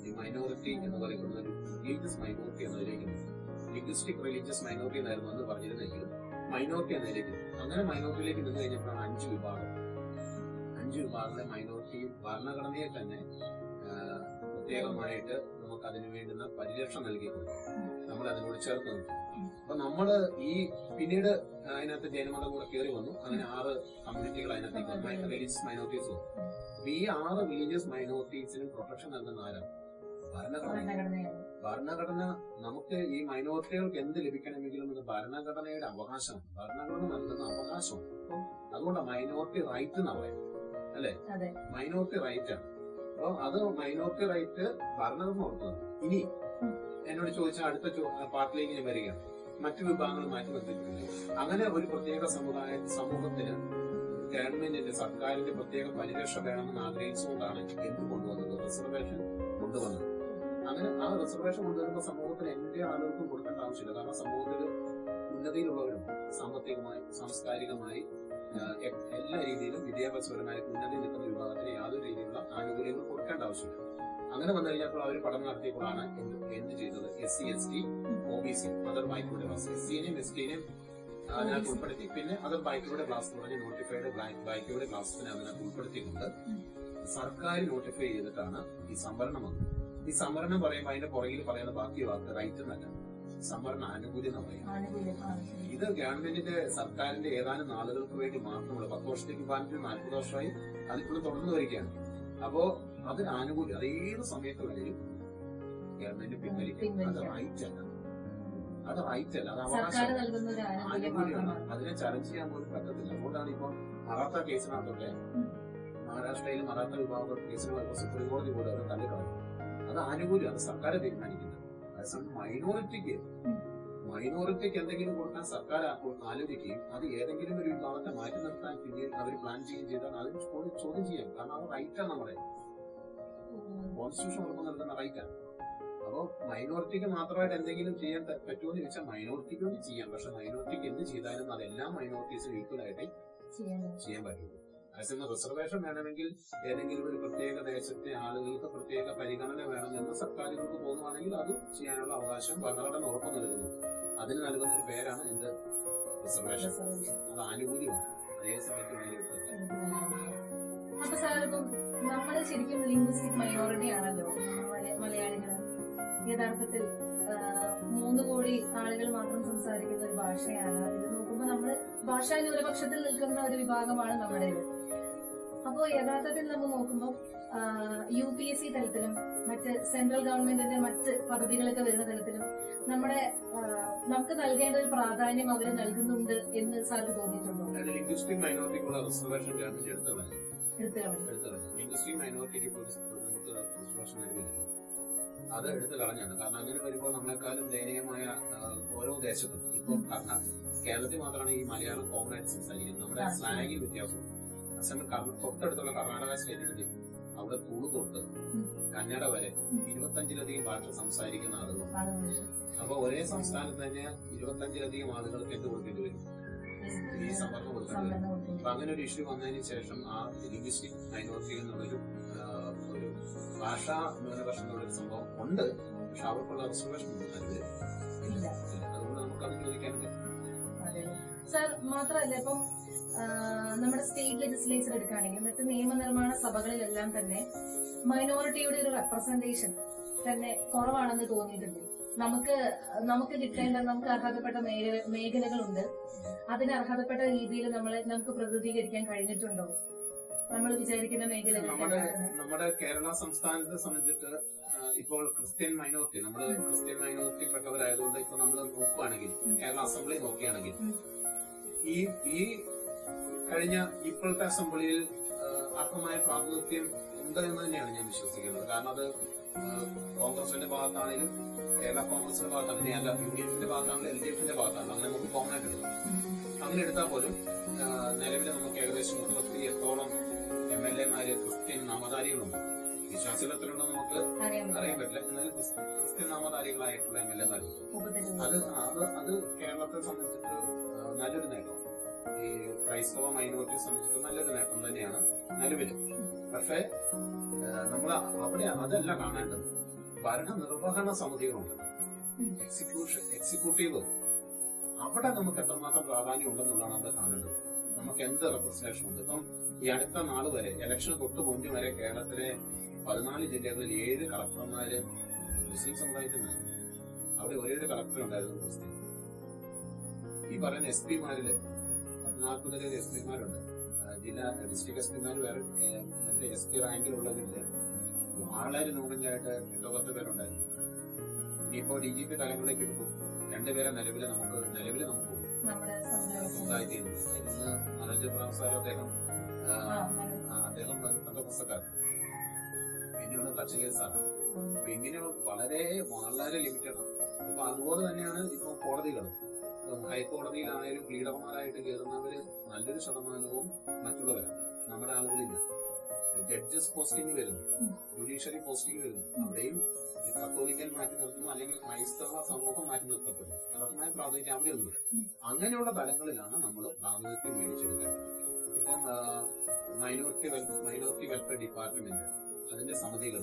ഈ മൈനോറിറ്റി എന്ന് പറയുന്ന ഒരു റിലീജിയസ് മൈനോറിറ്റി എന്നതിലേക്ക് നിന്നു. ലിംഗ്വിസ്റ്റിക് റിലീജിയസ് മൈനോറിറ്റി എന്നായിരുന്നു എന്ന് പറഞ്ഞിരുന്നെങ്കിലും മൈനോറിറ്റി എന്നതിലേക്ക് നിന്നു. അങ്ങനെ മൈനോറിറ്റിയിലേക്ക് നിന്ന് കഴിഞ്ഞപ്പോഴാണ് 5 വിഭാഗങ്ങളെ മൈനോറിറ്റിയും ഭരണഘടനയെ തന്നെ പ്രത്യേകമായിട്ട് നമുക്ക് അതിനു വേണ്ടുന്ന പരിരക്ഷ നൽകിയിട്ടുണ്ട്. നമ്മൾ അതിനോട് ചേർത്ത് നിൽക്കും. അപ്പൊ നമ്മള് ഈ പിന്നീട് അതിനകത്ത് ജൈനമതം കൂടെ കയറി വന്നു. അങ്ങനെ 6 കമ്മ്യൂണിറ്റികൾ അതിനകത്തേക്ക് റിലീജിയസ് മൈനോറിറ്റീസ് വന്നു. അപ്പൊ ഈ 6 റിലീജിയസ് മൈനോറിറ്റീസിനും പ്രൊട്ടക്ഷൻ നൽകുന്ന ആരാണ്? ഭരണഘടന. നമുക്ക് ഈ മൈനോറിറ്റികൾക്ക് എന്ത് ലഭിക്കണമെങ്കിലും ഇത് ഭരണഘടനയുടെ അവകാശമാണ്, ഭരണഘടന നൽകുന്ന അവകാശമാണ്. അപ്പം അതുകൊണ്ടാണ് മൈനോറിറ്റി റൈറ്റ് എന്ന് പറയുന്നത്, അല്ലെ? മൈനോറിറ്റി റൈറ്റ് ആണ്. അപ്പൊ അത് മൈനോറിറ്റി റൈറ്റ് ഭരണഘടന കൊടുത്തത്. ഇനി എന്നോട് ചോദിച്ച അടുത്ത പാർട്ടിലേക്ക് ഞാൻ വരികയാണ്. മറ്റു വിഭാഗങ്ങൾ മാറ്റി നിർത്തിയിട്ടുണ്ട്. അങ്ങനെ ഒരു പ്രത്യേക സമൂഹത്തിന് ഗവൺമെന്റിന്റെ സർക്കാരിന്റെ പ്രത്യേക പരിരക്ഷ വേണമെന്ന് ആഗ്രഹിച്ചുകൊണ്ടാണ് എന്ത് കൊണ്ടുവന്നത്? റിസർവേഷൻ കൊണ്ടുവന്നത്. അങ്ങനെ ആ റിസർവേഷൻ കൊണ്ടുവരുമ്പോൾ സമൂഹത്തിൽ എല്ലാ ആളുകൾക്കും കൊടുക്കേണ്ട ആവശ്യമില്ല. കാരണം സമൂഹത്തിൽ ഉന്നതിയിലുള്ളവരും സാമ്പത്തികമായി സാംസ്കാരികമായി എല്ലാ രീതിയിലും വിദ്യാഭ്യാസപരമായി ഉന്നതി നിൽക്കുന്ന വിഭാഗത്തിന് യാതൊരു രീതിയിലുള്ള ആനുകൂല്യങ്ങൾ കൊടുക്കേണ്ട ആവശ്യമില്ല. അങ്ങനെ വന്നു കഴിഞ്ഞപ്പോൾ അവർ പഠനം നടത്തിയപ്പോഴാണ് എന്ത് ചെയ്തത്? SC, ST, OBC, other backward class, SC-നെയും ST-നെയും അതിനകത്ത് ഉൾപ്പെടുത്തി. പിന്നെ അതർ ബാക്ക്വേർഡ് ക്ലാസ് എന്ന് പറഞ്ഞ് നോട്ടിഫൈഡ് ബാക്ക്വേർഡ് ക്ലാസ്സിനെ അതിനകത്ത് ഉൾപ്പെടുത്തിക്കൊണ്ട് സർക്കാർ നോട്ടിഫൈ ചെയ്തിട്ടാണ് ഈ സംവരണം വന്നത്. ഈ സംവരണം പറയുമ്പോൾ അതിന്റെ പുറകിൽ പറയുന്ന ബാക്കി വാക്ക് റൈറ്റ് എന്നല്ല, സംവരണ ആനുകൂല്യം എന്ന് പറയും. ഇത് ഗവൺമെന്റിന്റെ സർക്കാരിന്റെ ഏതാനും നാളുകൾക്ക് വേണ്ടി മാത്രമുള്ള 10 വർഷത്തേക്ക് പറഞ്ഞിട്ട് 40 വർഷമായി അതിപ്പോൾ തുടർന്നു വരികയാണ്. അപ്പോ അതൊരു ആനുകൂല്യം, അത് ഏത് സമയത്ത് വേണമെങ്കിലും ഗവൺമെന്റ് പിൻവലിക്കും. അത് റൈറ്റ് അല്ല, അത് റൈറ്റ് അല്ല, അത് അവകാശം, ആനുകൂല്യമാണ്. അതിനെ ചലഞ്ച് ചെയ്യാൻ പോലും പറ്റത്തില്ല. അതുകൊണ്ടാണ് ഇപ്പൊ മറാത്ത കേസിനകത്തൊക്കെ മഹാരാഷ്ട്രയിൽ മറാത്ത വിഭാഗം കേസിന് സുപ്രീം കോടതി പോലും അവർ തള്ളിക്കളഞ്ഞു. അത് ആനുകൂല്യം, അത് സർക്കാർ തീരുമാനിക്കുന്നത്. മൈനോറിറ്റിക്ക് എന്തെങ്കിലും കൊടുക്കാൻ സർക്കാർ ആലോചിക്കുകയും അത് ഏതെങ്കിലും ഒരു വിഭാഗത്തെ മാറ്റി നിർത്താൻ പിന്നീട് അവർ പ്ലാൻ ചെയ്യുകയും ചെയ്താൽ അതിന് ചോദ്യം ചെയ്യാം. കാരണം അത് റൈറ്റാണ് നമ്മുടെ കോൺസ്റ്റിറ്റ്യൂഷൻ ഉറപ്പ് നൽകുന്ന റൈറ്റാണ്. അപ്പോൾ മൈനോറിറ്റിക്ക് മാത്രമായിട്ട് എന്തെങ്കിലും ചെയ്യാൻ പറ്റുമോ എന്ന് ചോദിച്ചാൽ മൈനോറിറ്റിക്ക് വേണ്ടി ചെയ്യാം. പക്ഷെ മൈനോറിറ്റിക്ക് എന്ത് ചെയ്താലും അതെല്ലാം മൈനോറിറ്റീസിനും ഈക്വൽ ആയിട്ട് ചെയ്യാൻ പറ്റുള്ളൂ. അതേസമയം റിസർവേഷൻ വേണമെങ്കിൽ ഏതെങ്കിലും ഒരു പ്രത്യേക ദേശത്തെ ആളുകൾക്ക് പ്രത്യേക പരിഗണന വേണമെന്ന് സർക്കാരുകൾക്ക് തോന്നുവാണെങ്കിൽ അത് ചെയ്യാനുള്ള അവകാശം ഭരണഘടന ഉറപ്പ് നൽകുന്നു. അതിന് നൽകുന്ന ഒരു പേരാണ് എന്ത്? റിസർവേഷൻ. അത് ആനുകൂല്യമാണ്. അതേ സമയത്ത് അപ്പൊ സാർ ഇപ്പം നമ്മള് ശരിക്കും ലിംഗ്വിസ്റ്റിക് മൈനോറിറ്റി ആണല്ലോ മലയാളികൾ. യഥാർത്ഥത്തിൽ 3 കോടി ആളുകൾ മാത്രം സംസാരിക്കുന്ന ഒരു ഭാഷയാണ്. ഇത് നോക്കുമ്പോൾ നമ്മള് ഭാഷാ ന്യൂനപക്ഷത്തിൽ നിൽക്കുന്ന ഒരു വിഭാഗമാണ് നമ്മുടേത്. അപ്പോ യഥാർത്ഥത്തിൽ നമ്മൾ നോക്കുമ്പോൾ UPSC തലത്തിലും മറ്റ് സെൻട്രൽ ഗവൺമെന്റിന്റെ മറ്റ് പദ്ധതികളൊക്കെ വരുന്ന തലത്തിലും നമുക്ക് നൽകേണ്ട ഒരു പ്രാധാന്യം അവർ നൽകുന്നുണ്ട് എന്ന് സാർക്ക് തോന്നിയിട്ടുണ്ടോ? ലിംഗ്വിസ്റ്റിക് മൈനോറിറ്റിക്കുള്ള റിസർവേഷൻ ഗവൺമെന്റ് എടുത്തുകളഞ്ഞു. ലിംഗ്വിസ്റ്റിക് മൈനോറിറ്റിക്ക് നമുക്ക് റിസർവേഷൻ നൽകിയില്ല. അത് എടുത്തു കളഞ്ഞാണ്. കാരണം അങ്ങനെ വരുമ്പോൾ നമ്മളെക്കാളും ദയനീയമായ ഓരോ ദേശത്തും ഇപ്പം കേരളത്തിൽ മാത്രമാണ് ഈ മലയാളം കോമൺ ആയിട്ട് സംസാരിക്കുന്നത്. നമ്മുടെ സ്ലാങ്ങിൽ വ്യത്യാസമുണ്ട്. അസമയം തൊട്ടടുത്തുള്ള കർണാടക സ്റ്റേറ്റിൽ അവിടെ തുളു തൊട്ട് കന്നഡ വരെ 25ലധികം ഭാഷ സംസാരിക്കുന്ന ആളുകളുണ്ട്. അപ്പൊ ഒരേ സംസ്ഥാനത്ത് തന്നെ 25ലധികം ആളുകൾക്ക് എന്ത് കൊടുക്കേണ്ടി വരും? ഈ സംവരണം കൊടുക്കേണ്ടി വരും. അപ്പൊ അങ്ങനെ ഒരു ഇഷ്യൂ വന്നതിന് ശേഷം ആ ലിംഗ്വിസ്റ്റിക് മൈനോറിറ്റി എന്നുള്ളൊരു ഒരു ഭാഷാ ന്യൂനപക്ഷം എന്നുള്ളൊരു സംഭവം ഉണ്ട്. പക്ഷെ അവർക്കുള്ള റിസർവേഷൻ ഇല്ല. അതുകൊണ്ട് നമുക്കത് ചോദിക്കാനുണ്ട്. സാർ മാത്രമല്ല ഇപ്പം നമ്മുടെ സ്റ്റേറ്റ് ലെജിസ്ലേച്ചർ എടുക്കുകയാണെങ്കിൽ മറ്റ് നിയമനിർമ്മാണ സഭകളിലെല്ലാം തന്നെ മൈനോറിറ്റിയുടെ ഒരു റെപ്രസെന്റേഷൻ തന്നെ കുറവാണെന്ന് തോന്നിയിട്ടുണ്ട്. നമുക്ക് കിട്ടേണ്ട നമുക്ക് അർഹതപ്പെട്ട മേഖലകളുണ്ട്. അതിന് അർഹതപ്പെട്ട രീതിയിൽ നമുക്ക് പ്രതിനിധീകരിക്കാൻ കഴിഞ്ഞിട്ടുണ്ടോ? നമ്മൾ വിചാരിക്കുന്ന മേഖലകൾ നമ്മുടെ കേരള സംസ്ഥാനത്തെ സംബന്ധിച്ചിട്ട് ഇപ്പോൾ ക്രിസ്ത്യൻ മൈനോറിറ്റി പെട്ടവരായതുകൊണ്ട് ഇപ്പൊ നമ്മൾ നോക്കുകയാണെങ്കിൽ കേരള അസംബ്ലി നോക്കുകയാണെങ്കിൽ ഈ കഴിഞ്ഞ ഇപ്പോഴത്തെ അസംബ്ലിയിൽ അർഹമായ പ്രാതിനിധ്യം ഉണ്ട് എന്ന് തന്നെയാണ് ഞാൻ വിശ്വസിക്കുന്നത്. കാരണം അത് കോൺഗ്രസിന്റെ ഭാഗത്താണെങ്കിലും കേരള കോൺഗ്രസിന്റെ ഭാഗത്താണെങ്കിലും അല്ല UDFന്റെ ഭാഗത്താണെങ്കിലും LDFന്റെ ഭാഗത്താണ്. അങ്ങനെ നമുക്ക് കോമൺ ആയിട്ട് എടുക്കും. അങ്ങനെ എടുത്താൽ പോലും നിലവിൽ നമുക്ക് ഏകദേശം 38ഓളം MLA-മാര് ക്രിസ്ത്യൻ നാമധാരികളുണ്ട്. വിശ്വാസികളത്തിലുണ്ടെന്ന് നമുക്ക് അറിയാൻ പറ്റില്ല. എന്നാൽ ക്രിസ്ത്യൻ നാമധാരികളായിട്ടുള്ള MLA-മാരുണ്ട്. അത് കേരളത്തെ സംബന്ധിച്ചിട്ട് നല്ലൊരു നേട്ടം. ഈ ക്രൈസ്തവ മൈനോറിറ്റിയെ സംബന്ധിച്ചിട്ട് നല്ലൊരു നേട്ടം തന്നെയാണ് നിലവിൽ. പക്ഷേ നമ്മൾ അവിടെ അതല്ല കാണേണ്ടത്. ഭരണനിർവഹണ സമിതികളുണ്ട്, എക്സിക്യൂട്ടീവ്, അവിടെ നമുക്ക് എത്രമാത്രം പ്രാധാന്യം ഉണ്ടെന്നുള്ളതാണ് നമ്മൾ കാണേണ്ടത്. നമുക്ക് എന്ത് റെപ്രസെന്റേഷൻ ഉണ്ട്? ഇപ്പം ഈ അടുത്ത നാൾ വരെ ഇലക്ഷന് തൊട്ട് മുന്നേ വരെ കേരളത്തിലെ 14 ജില്ലകളിൽ 7 കളക്ടർമാര് മുസ്ലിം സമുദായത്തിൽ നിന്നാണ്. അവിടെ ഒരേ ഒരു കളക്ടർ ഉണ്ടായിരുന്നു ക്രിസ്ത്യൻ. ഈ പറയുന്ന SP-മാരില് 40 SP-മാരുണ്ട്. ഡിസ്ട്രിക്ട് SP-മാര് വേറെ മറ്റേ SP റാങ്കിലുള്ളവരില്ല. വളരെ ന്യൂനഞ്ചായിട്ട് 8-10 പേരുണ്ടായിരുന്നു. ഇനിയിപ്പോ DGP തലങ്ങളിലേക്ക് എടുക്കും. 2 പേരെ നിലവില് നമുക്ക് സമുദായത്തിൽ നിന്ന് മനോജ് പ്രാസാരോ അദ്ദേഹം പുസ്തകാരൻ, പിന്നെയുള്ള കർഷക സാറാണ്. അപ്പൊ ഇങ്ങനെ വളരെ ലിമിറ്റഡ് ആണ്. അപ്പൊ അതുപോലെ തന്നെയാണ് ഇപ്പൊ കോടതികൾ. ഹൈക്കോടതിയിലായാലും ലീഡർമാരായിട്ട് കയറുന്നവര് നല്ലൊരു ശതമാനവും മറ്റുള്ളവരാണ്. നമ്മുടെ ആളുകളില്ല. ജഡ്ജസ് പോസ്റ്റിംഗ് വരുന്നു, ജുഡീഷ്യറി പോസ്റ്റിംഗ് വരുന്നു. അവിടെയും കത്തോലിക്കൽ മാറ്റി നിർത്തുന്നു, അല്ലെങ്കിൽ ക്രൈസ്തവ സമൂഹം മാറ്റി നിർത്തപ്പെടുന്നു. അവർക്കുമായ പ്രാതിനിധ്യം അവിടെ ഒന്നുമില്ല. അങ്ങനെയുള്ള തലങ്ങളിലാണ് നമ്മൾ പ്രാതിനിധ്യം മേടിച്ചെടുക്കേണ്ടത്. ഇപ്പം മൈനോറിറ്റി വെൽഫെയർ ഡിപ്പാർട്ട്മെന്റ്, അതിന്റെ സമിതികൾ,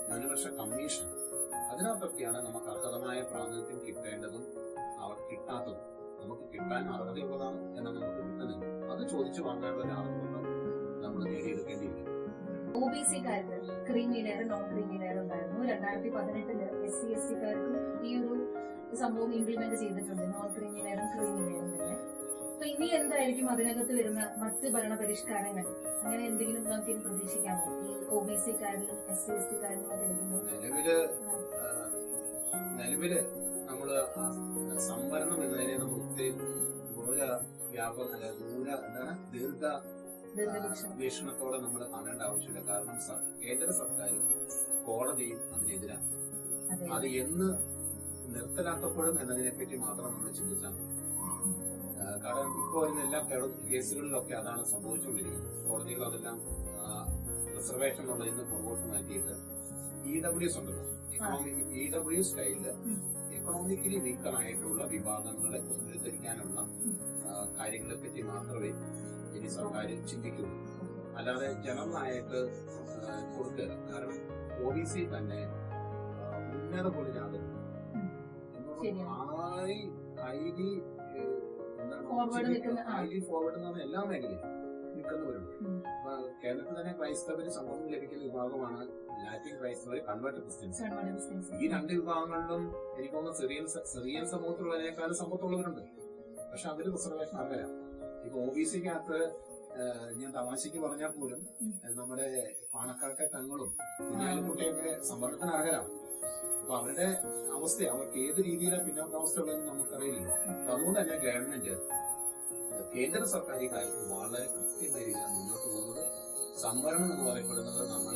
ന്യൂനപക്ഷ കമ്മീഷൻ, അതിനകത്തൊക്കെയാണ് നമുക്ക് അർഹതമായ പ്രാതിനിധ്യം കിട്ടേണ്ടതും അവർ കിട്ടാത്തതും. നമുക്ക് കിട്ടാൻ അർഹതയുള്ളതാണ് എന്നാൽ നമുക്ക് കിട്ടുന്നില്ല. അത് ചോദിച്ചു വാങ്ങാനുള്ള ഒരു അർഹത നമ്മൾ നേടിയെടുക്കേണ്ടിയിരിക്കും. OBC-കാർക്ക് creamy layer, non creamy layer ഉണ്ടായിരുന്നു. 2018 SC/ST-കാർക്കും ഈ ഒരു സംഭവം ഇംപ്ലിമെന്റ് ചെയ്തിട്ടുണ്ട്. നോൺ ക്രീമി ലെയറും ക്രീമി ലെയറും തന്നെ. അപ്പൊ ഇനി എന്തായിരിക്കും അതിനകത്ത് വരുന്ന മറ്റ് ഭരണ പരിഷ്കാരങ്ങൾ? അങ്ങനെ എന്തെങ്കിലും നമുക്ക് ഇനി പ്രതീക്ഷിക്കാമോ ഈ OBC-കാരിലും SC/ST-കാരിലും ഒക്കെ എടുക്കുമ്പോൾ? നിലവില് നമ്മള് സംവരണം എന്നതിനെ നമ്മൾ ദീർഘവീക്ഷണത്തോടെ നമ്മൾ കാണേണ്ട ആവശ്യമില്ല. കാരണം കേന്ദ്ര സർക്കാരും കോടതിയും അതിനെതിരാണ്. അത് എന്ന് നിർത്തലാക്കപ്പെടും എന്നതിനെപ്പറ്റി മാത്രം നമ്മൾ ചിന്തിച്ചാൽ മതി. കാരണം ഇപ്പോൾ വരുന്ന എല്ലാ കേസുകളിലൊക്കെ അതാണ് സംഭവിച്ചുകൊണ്ടിരിക്കുന്നത്. കോടതികൾ അതെല്ലാം റിസർവേഷൻ ഉള്ളതിന് പുറകോട്ട് മാറ്റിയിട്ട് EWS ഉണ്ടല്ലോ, EW സ്റ്റൈലില് എക്കണോമിക്കലി വീക്കർ ആയിട്ടുള്ള വിഭാഗങ്ങളെ പുനരുദ്ധരിക്കാനുള്ള കാര്യങ്ങളെ പറ്റി മാത്രമേ ഇനി സർക്കാർ ചിന്തിക്കുള്ളൂ. അല്ലാതെ ജനറലായിട്ട് കൊടുക്കുക. കാരണം OBC തന്നെ ഉന്നത പൊളിഞ്ഞാകുന്നു. ഹൈലി ഫോർവേഡ് എന്ന് പറഞ്ഞാൽ എല്ലാ മേഖലയിലും നിൽക്കുന്നവരുണ്ട്. കേരളത്തിൽ തന്നെ ക്രൈസ്തവര് സംഭവം ലഭിക്കുന്ന വിഭാഗമാണ് ലാറ്റിൻ ക്രൈസ്തവര്, കൺവേർട്ട് ക്രിസ്ത്യൻസ്. ഈ രണ്ട് വിഭാഗങ്ങളിലും എനിക്ക് തോന്നുന്നു സിറിയൻ സമൂഹത്തിലുള്ളതിനേക്കാളും സമൂഹത്തുള്ളവരുണ്ട്. പക്ഷെ അവര് റിസർവേഷൻ അറിയാം. ഇപ്പൊ OBCക്കകത്ത് ഞാൻ തമാശക്ക് പറഞ്ഞാൽ പോലും നമ്മുടെ പാണക്കാട്ടെ തങ്ങളും കുഞ്ഞാലിക്കുട്ടിയൊക്കെ സംവരണത്തിന് അർഹരാണ്. അപ്പൊ അവരുടെ അവസ്ഥ, അവർക്ക് ഏത് രീതിയിലാണ് പിന്നോക്കാവസ്ഥ ഉള്ളതെന്ന് നമുക്കറിയില്ല. അതുകൊണ്ട് തന്നെ ഗവൺമെന്റ്, കേന്ദ്ര സർക്കാർ ഈ കാര്യത്തിൽ വളരെ കൃത്യമായ രീതിയിലാണ് മുന്നോട്ട് പോകുന്നത്. സംവരണം എന്ന് പറയപ്പെടുന്നത് നമ്മൾ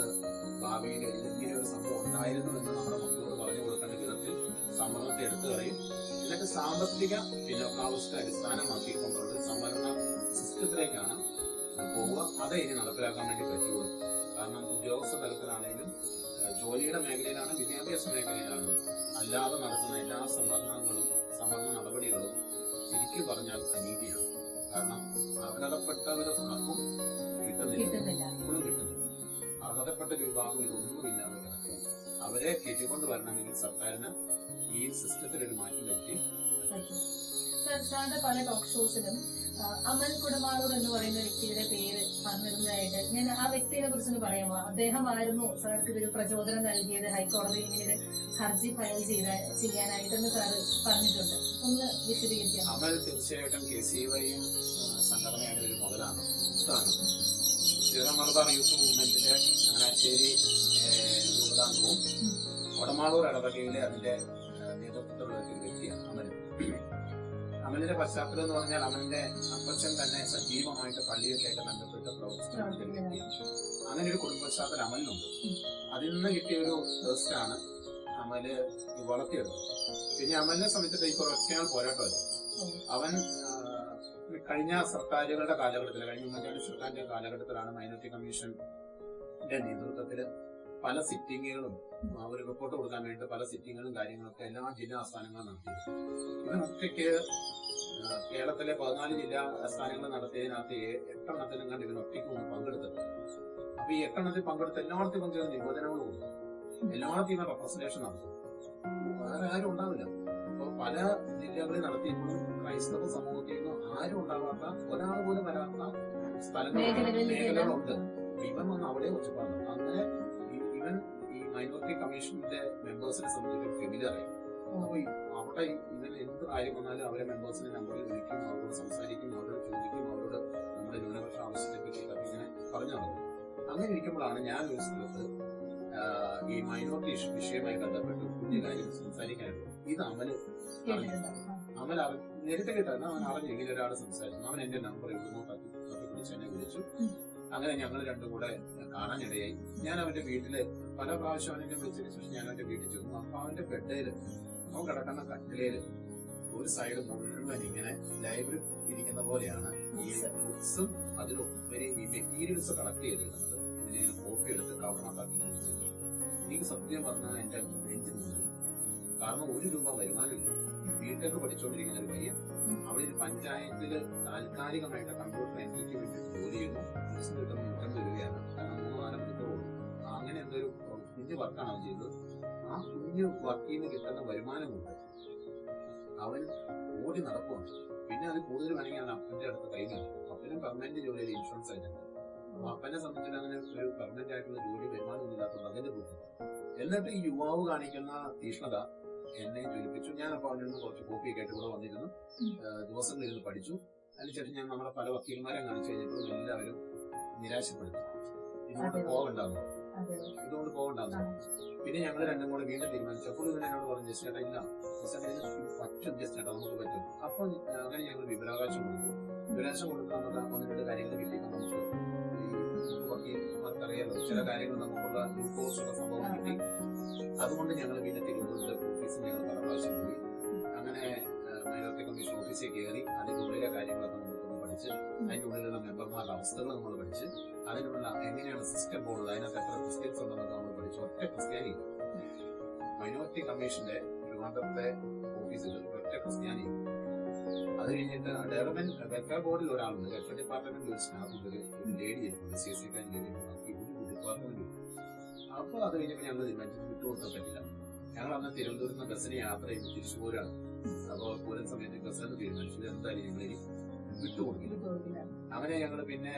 ഭാവിയിൽ ഇങ്ങനെ ഒരു സംഭവം ഉണ്ടായിരുന്നു എന്ന് നമ്മുടെ മക്കളോട് പറഞ്ഞു കൊടുക്കേണ്ട വിധത്തിൽ സംവരണത്തെ എടുത്തു കളയും. എന്നിട്ട് സാമ്പത്തിക പിന്നോക്കാവസ്ഥ അടിസ്ഥാനമാക്കിക്കൊണ്ടുള്ള സംവരണ സിസ്റ്റത്തിലേക്കാണ് പോവുക. അതേ ഇനി നടപ്പിലാക്കാൻ വേണ്ടി പറ്റുള്ളൂ. കാരണം ഉദ്യോഗസ്ഥ തലത്തിലാണെങ്കിലും ജോലിയുടെ മേഖലയിലാണ്, വിദ്യാഭ്യാസ മേഖലയിലാണ്, അല്ലാതെ നടത്തുന്ന എല്ലാ സംവരണ നടപടികളും ശരിക്കും പറഞ്ഞാൽ അനീതിയാണ്. കാരണം അർഹതപ്പെട്ടവർക്കും കിട്ടുന്നില്ല, ഇപ്പോഴും കിട്ടുന്നില്ല. അർഹതപ്പെട്ട വിഭാഗം ഇതൊന്നുമില്ലാതെ കിടക്കും. അവരെ കെട്ടിക്കൊണ്ട് വരണമെങ്കിൽ സർക്കാരിന് ഈ സിസ്റ്റത്തിൽ ഒരു മാറ്റം വരുത്തി. സാറിന്റെ പല ടോക്ക് ഷോസിലും അമൽ കുടമാളൂർ എന്ന് പറയുന്ന വ്യക്തിയുടെ പേര് പറഞ്ഞിരുന്നതായിട്ട് ഞാൻ ആ വ്യക്തിയെ കുറിച്ചൊന്ന് പറയാമോ? അദ്ദേഹമായിരുന്നു സാർക്ക് ഒരു പ്രചോദനം നൽകിയത് ഹൈക്കോടതിയിൽ ഇങ്ങനെ ഹർജി ഫയൽ ചെയ്യാനായിട്ടെന്ന് സാറ് പറഞ്ഞിട്ടുണ്ട്. ഒന്ന് വിശദീകരിക്കാം. അമൽ തീർച്ചയായിട്ടും KCYയും സംഘടനയുടെ ഒരു മുതലാണ്. മലബാർ യൂത്ത് മൂവ്മെന്റിന്റെ ചങ്ങനാശ്ശേരി രൂപതാംഗവും കുടമാളൂർ ഇടവകയിലെ അതിന്റെ നേതൃത്വത്തിലുള്ള ഒരു വ്യക്തിയാണ് അമൽ. അമലിന്റെ പശ്ചാത്തലം എന്ന് പറഞ്ഞാൽ അമലിന്റെ അപ്പച്ചൻ തന്നെ സജീവമായിട്ട് പള്ളിയൊക്കെയായിട്ട് ബന്ധപ്പെട്ട് പ്രവർത്തിച്ചിട്ടുള്ള വ്യക്തിയാണ്. അങ്ങനെ ഒരു കുടുംബ പശ്ചാത്തലം അമലിനുണ്ട്. അതിൽ നിന്ന് കിട്ടിയ ഒരു ടേസ്റ്റാണ് അമല് വളർത്തിയെടുത്തത്. പിന്നെ അമലിനെ സംബന്ധിച്ചിട്ട് ഇപ്പോൾ ഒറ്റയാൾ പോരാട്ടമല്ല. അവൻ കഴിഞ്ഞ സർക്കാരുകളുടെ കാലഘട്ടത്തിൽ, കഴിഞ്ഞ ഉമ്മൻചാണ്ടി സർക്കാരിന്റെ കാലഘട്ടത്തിലാണ് മൈനോറിറ്റി കമ്മീഷന്റെ നേതൃത്വത്തിൽ പല സിറ്റിങ്ങുകളും, ഒരു റിപ്പോർട്ട് കൊടുക്കാൻ വേണ്ടി പല സിറ്റിങ്ങുകളും കാര്യങ്ങളൊക്കെ എല്ലാ ജില്ലാ ആസ്ഥാനങ്ങളും നടത്തിയത്. ഇവൻ ഒറ്റയ്ക്ക് കേരളത്തിലെ 14 ജില്ലാ ആസ്ഥാനങ്ങൾ നടത്തിയതിനകത്ത് 8 എണ്ണത്തിലും കണ്ട് ഇവൻ ഒറ്റയ്ക്ക് ഒന്ന് പങ്കെടുത്തത്. അപ്പൊ ഈ 8 എണ്ണത്തിൽ പങ്കെടുത്ത് എല്ലായിടത്തും പങ്കെടുത്ത നിബന്ധനകൾ കൊടുക്കും. എല്ലായിടത്തും ഇവൻ റെപ്രസന്റേഷൻ നടത്തും. വേറെ ആരും ഉണ്ടാവില്ല. അപ്പൊ പല ജില്ലകളിൽ നടത്തിയപ്പോഴും ക്രൈസ്തവ സമൂഹത്തിൽ നിന്ന് ആരും ഉണ്ടാവാത്ത, ഒരാൾ പോലും വരാത്ത മേഖലകളുണ്ട്. ഇവൻ വന്ന് അവിടെ ഒച്ചപ്പാടും. അങ്ങനെ ഇവൻ ഈ മൈനോറിറ്റി കമ്മീഷന്റെ മെമ്പേഴ്സിനെ സംബന്ധിച്ച് ഫെമിലിയറായി. അപ്പൊ അവിടെ ഇവൻ എന്ത് കാര്യം വന്നാലും അവരെ മെമ്പേഴ്സിന്റെ നമ്പറിൽ വിളിക്കും, അവരോട് സംസാരിക്കും, അവരോട് ചോദിക്കും, അവരോട് നമ്മുടെ ന്യൂനപക്ഷ ആവശ്യത്തെ പറ്റിയിട്ട് ഇങ്ങനെ പറഞ്ഞു നടക്കും. അങ്ങനെ ഇരിക്കുമ്പോഴാണ് ഞാൻ ഒരു സ്ഥലത്ത് ഈ മൈനോറിറ്റി വിഷയവുമായി ബന്ധപ്പെട്ട് പുതിയ കാര്യം സംസാരിക്കാനുള്ളത്. ഇത് അമൽ നേരത്തെ കേട്ടാൽ അവൻ അറിഞ്ഞു ഇങ്ങനെ ഒരാൾ സംസാരിച്ചു. അവൻ എന്റെ നമ്പർ ഇവിടുന്ന് തട്ടി വിളിച്ച് എന്നെ വിളിച്ചു. അങ്ങനെ ഞങ്ങൾ രണ്ടും കൂടെ കാണാനിടയായി. ഞാൻ അവന്റെ വീട്ടില് പല പ്രാവശ്യം അവനെ വിളിച്ചതിന് ശേഷം ഞാൻ അവന്റെ വീട്ടിൽ ചെന്നു. അപ്പൊ അവന്റെ ബെഡേല്, അവൻ കിടക്കുന്ന കട്ടിലേല് ഒരു സൈഡ് മുഴുവൻ ഇങ്ങനെ ലൈബ്രറി ഇരിക്കുന്ന പോലെയാണ് ഈ ബുക്സും അതിലുപരി ഈ മെറ്റീരിയൽസ് കളക്ട് ചെയ്തിരിക്കുന്നത്. ഇതിനെ കോപ്പി എടുത്ത് കവറിനകത്താക്കി വെച്ചിട്ടുണ്ട്. എനിക്ക് സത്യം പറഞ്ഞാൽ എന്റെ നെഞ്ചിൽ നിന്നു. കാരണം 1 രൂപ വരുമാനമില്ല. വീട്ടിലൊക്കെ പഠിച്ചുകൊണ്ടിരിക്കുന്ന ഒരു പയ്യൻ അവിടെ ഒരു പഞ്ചായത്തില് താൽക്കാലികമായിട്ട് കമ്പ്യൂട്ടർ എൻട്രിക്ക് വേണ്ടി ജോലി ചെയ്യുന്നു. ദിവസം കിട്ടുന്ന 150 രൂപയാണ്. കാരണം 3-4 മണിക്കൂർ. അങ്ങനെ എന്തൊരു കുഞ്ഞു വർക്കാണ് അവൻ ചെയ്തത്. ആ കുഞ്ഞു വർക്കിൽ നിന്ന് കിട്ടുന്ന വരുമാനം കൊണ്ട് അവൻ ഓടി നടക്കുന്നുണ്ട്. പിന്നെ അത് കൂടുതൽ വേണമെങ്കിൽ അവൻ അപ്പന്റെ അടുത്ത് കൈകാര്യം. അപ്പനും പെർമനന്റ് ജോലിയിൽ ഇൻഷുറൻസ് ആയിട്ടുണ്ട്. അപ്പൊ അപ്പനെ സംബന്ധിച്ചിട്ട് അങ്ങനെ ഒരു പെർമനന്റ് ആയിട്ടുള്ള ജോലി വരുമാനം ഇല്ലാത്തത് അതിന്റെ ബുദ്ധിമുട്ട്. എന്നിട്ട് ഈ യുവാവ് കാണിക്കുന്ന തീഷ്ണത എന്നെ ജ്വലിപ്പിച്ചു. ഞാനപ്പോൾ അവനിൽ നിന്ന് കുറച്ച് കോപ്പിയൊക്കെ ആയിട്ട് ഇവിടെ വന്നിരുന്നു. ദിവസങ്ങളിരുന്ന് പഠിച്ചു. അതിനുശേഷം ഞാൻ നമ്മളെ പല വക്കീൽമാരെ കാണിച്ചു കഴിഞ്ഞപ്പോൾ എല്ലാവരും നിരാശപ്പെടുത്തി. ഇതുകൊണ്ട് പോകണ്ടാകുന്നു. പിന്നെ ഞങ്ങൾ രണ്ടും കൂടെ വീണ്ടും തീരുമാനിച്ചപ്പോൾ ഇവൻ എന്നോട് പറഞ്ഞു, ജസ്റ്റേട്ടാ ഇല്ല, പറ്റും ജസ്റ്റേട്ടാ, നമുക്ക് പറ്റും. അപ്പൊ അങ്ങനെ ഞങ്ങൾ വിവരാവകാശം കൊടുത്തു. വിവരാവകാശം കൊടുത്താൽ നമുക്ക് 1-2 കാര്യങ്ങൾ കിട്ടിയപ്പോൾ നമുക്ക് വക്കീൽമാർക്കറിയാലോ ചില കാര്യങ്ങൾ നമുക്കുള്ള ഗ്ലൂക്കോസുള്ള സംഭവം കിട്ടി. അതുകൊണ്ട് ഞങ്ങൾ പിന്നെ തിരുവനന്തപുരത്ത് ഓഫീസിൽ ഞങ്ങൾ പല പ്രാവശ്യം പോയി. അങ്ങനെ മൈനോറിറ്റി കമ്മീഷൻ ഓഫീസിൽ കയറി അതിനുള്ളിലെ കാര്യങ്ങളൊക്കെ നമുക്കൊന്ന് പഠിച്ച് അതിൻ്റെ ഉള്ളിലുള്ള മെമ്പർമാരുടെ അവസ്ഥകൾ നമ്മൾ പഠിച്ച് അതിനുള്ള എങ്ങനെയാണ് സിസ്റ്റം പോകുന്നത്, അതിനകത്ത് എത്ര ക്രിസ്ത്യൻസ് ഉണ്ടെന്നൊക്കെ നമ്മൾ പഠിച്ചു. ഒറ്റ ക്രിസ്ത്യാനി മൈനോറിറ്റി കമ്മീഷന്റെ ട്രിവാൻഡ്രത്തെ ഓഫീസിൽ ഒറ്റ ക്രിസ്ത്യാനി. അത് കഴിഞ്ഞിട്ട് ഡെവലപ്മെന്റ് വെൽഫെയർ ബോർഡിൽ ഒരാളുണ്ട്, വെൽഫെയർ ഡിപ്പാർട്ട്മെന്റിൽ ഒരു സ്റ്റാഫ് ഒരു ലേഡി ആയിട്ടുണ്ട്, CSC ഡിപ്പാർട്ട്മെന്റ്. അപ്പോൾ അത് കഴിഞ്ഞപ്പോൾ ഞങ്ങൾ തീരുമാനിച്ചു വിട്ടുകൊടുക്കാൻ പറ്റില്ല. ഞങ്ങൾ അന്ന് തിരുവനന്തപുരത്ത് നിന്ന് ബസ്സിന് യാത്ര ചെയ്ത് തിരിച്ചു പോരാണ്. അപ്പോൾ പോരുന്ന സമയത്ത് ബസ്സിന് തീരുമാനിച്ചു എന്തായാലും ഞങ്ങൾ വിട്ടുകൊടുക്കില്ല. അങ്ങനെ ഞങ്ങൾ പിന്നെ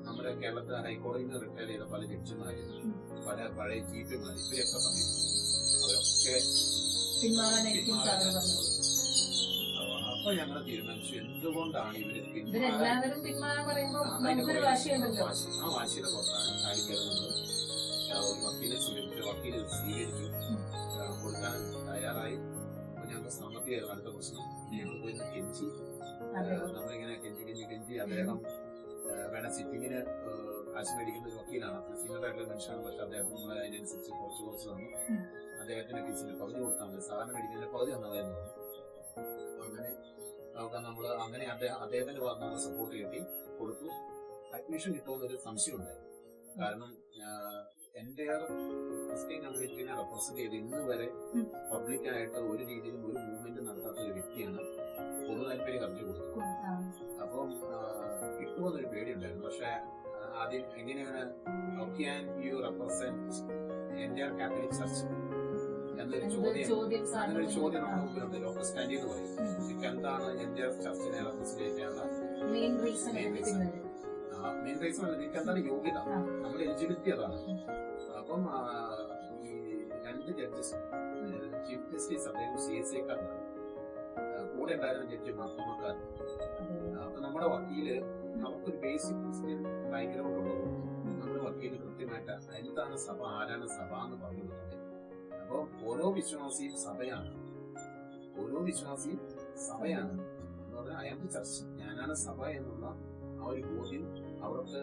നമ്മുടെ കേരളത്തിലെ ഹൈക്കോടതിയിൽ നിന്ന് റിട്ടയർ ചെയ്ത പല ജഡ്ജിമാരും പല പഴയ GP-മാർ ഇവരെയൊക്കെ സമീപിച്ചു. അവരൊക്കെ അപ്പൊ ഞങ്ങൾ തീരുമാനിച്ചു എന്തുകൊണ്ടാണ് ഇവര് ആ വാശിയുടെ പുറത്താണ് കാണിക്കുന്നത്. ഒരു വക്കീലെ സമീപിച്ച് വക്കീൽ സ്വീകരിച്ചു, കൊടുക്കാൻ തയ്യാറായി. അപ്പൊ ഞങ്ങൾക്ക് സാമ്പത്തികമായിരുന്നു അടുത്ത പ്രശ്നം. ഞങ്ങൾ പോയി കെഞ്ചി, നമ്മളിങ്ങനെ കെഞ്ചി അദ്ദേഹം വേണം സിറ്റിങ്ങിന് കാശ് മേടിക്കുന്ന ഒരു വക്കീലാണ്, സീനിയർ ആയിട്ടുള്ള മനുഷ്യനാണ്. പക്ഷെ അദ്ദേഹം നമ്മൾ അതിനനുസരിച്ച് കുറച്ച് തന്നു. അദ്ദേഹത്തിന്റെ ഫീസിന്റെ പകുതി കൊടുത്താൽ മതി, സാധാരണ മേടിക്കുന്നതിന്റെ പകുതി തന്നതായിരുന്നു. അങ്ങനെ നമ്മൾ അങ്ങനെ അദ്ദേഹത്തിന്റെ ഭാഗത്ത് നമ്മൾ സപ്പോർട്ട് കിട്ടി കൊടുത്തു. അഡ്മിഷൻ കിട്ടുമെന്നൊരു സംശയമുണ്ടായി. കാരണം എന്റെ ക്രിസ്ത്യൻ കമ്മ്യൂണിറ്റിനെ റെപ്രസെന്റ് ചെയ്ത് ഇന്ന് വരെ പബ്ലിക്കായിട്ട് ഒരു രീതിയിലും ഒരു മൂവ്മെന്റ് നടത്താത്ത ഒരു വ്യക്തിയാണ് പൊതു താല്പര്യം ഹർജി കൊടുത്തത്. അപ്പം കിട്ടുമെന്നൊരു പേടിയുണ്ടായിരുന്നു. പക്ഷെ ആദ്യം എങ്ങനെയാണ് how can you represent entire Catholic church എന്നൊരു ചോദ്യം നമ്മുടെ മുമ്പിലുണ്ട്. ലോക്കൽ സ്റ്റാൻഡ് എന്ന് പറയും. എന്താണ് എൻറ്റയർ ചർച്ചിനെ റെപ്രസെന്റ് ചെയ്യാനുള്ള മെയിൻ റീസൺ അല്ല, നിങ്ങൾക്ക് എന്താണ് യോഗ്യത, നമ്മുടെ എലിജിബിലിറ്റി അതാണ്. അപ്പം ഈ രണ്ട് ജഡ്ജസ്, ചീഫ് ജസ്റ്റിസ് അദ്ദേഹം CSA-കാരനാണ്, കൂടെ ഉണ്ടായിരുന്ന ജഡ്ജി മാർത്തോമാക്കാരൻ. അപ്പൊ നമ്മുടെ വക്കീല് നമുക്കൊരു ബേസിക് ക്രിസ്ത്യൻ ബാക്ക്ഗ്രൗണ്ട് ഉള്ളത് നമ്മുടെ വക്കീല് കൃത്യമായിട്ട് എന്താണ് സഭ, ആരാണ് സഭ എന്ന് പറഞ്ഞു കൊടുക്കുന്നത്. അപ്പൊ ഓരോ വിശ്വാസിയും സഭയാണ് എന്ന് പറഞ്ഞാൽ ഐ ആം ദി ചർച്ച്, ഞാനാണ് സഭ എന്നുള്ള ആ ഒരു ബോധ്യം അവർക്ക്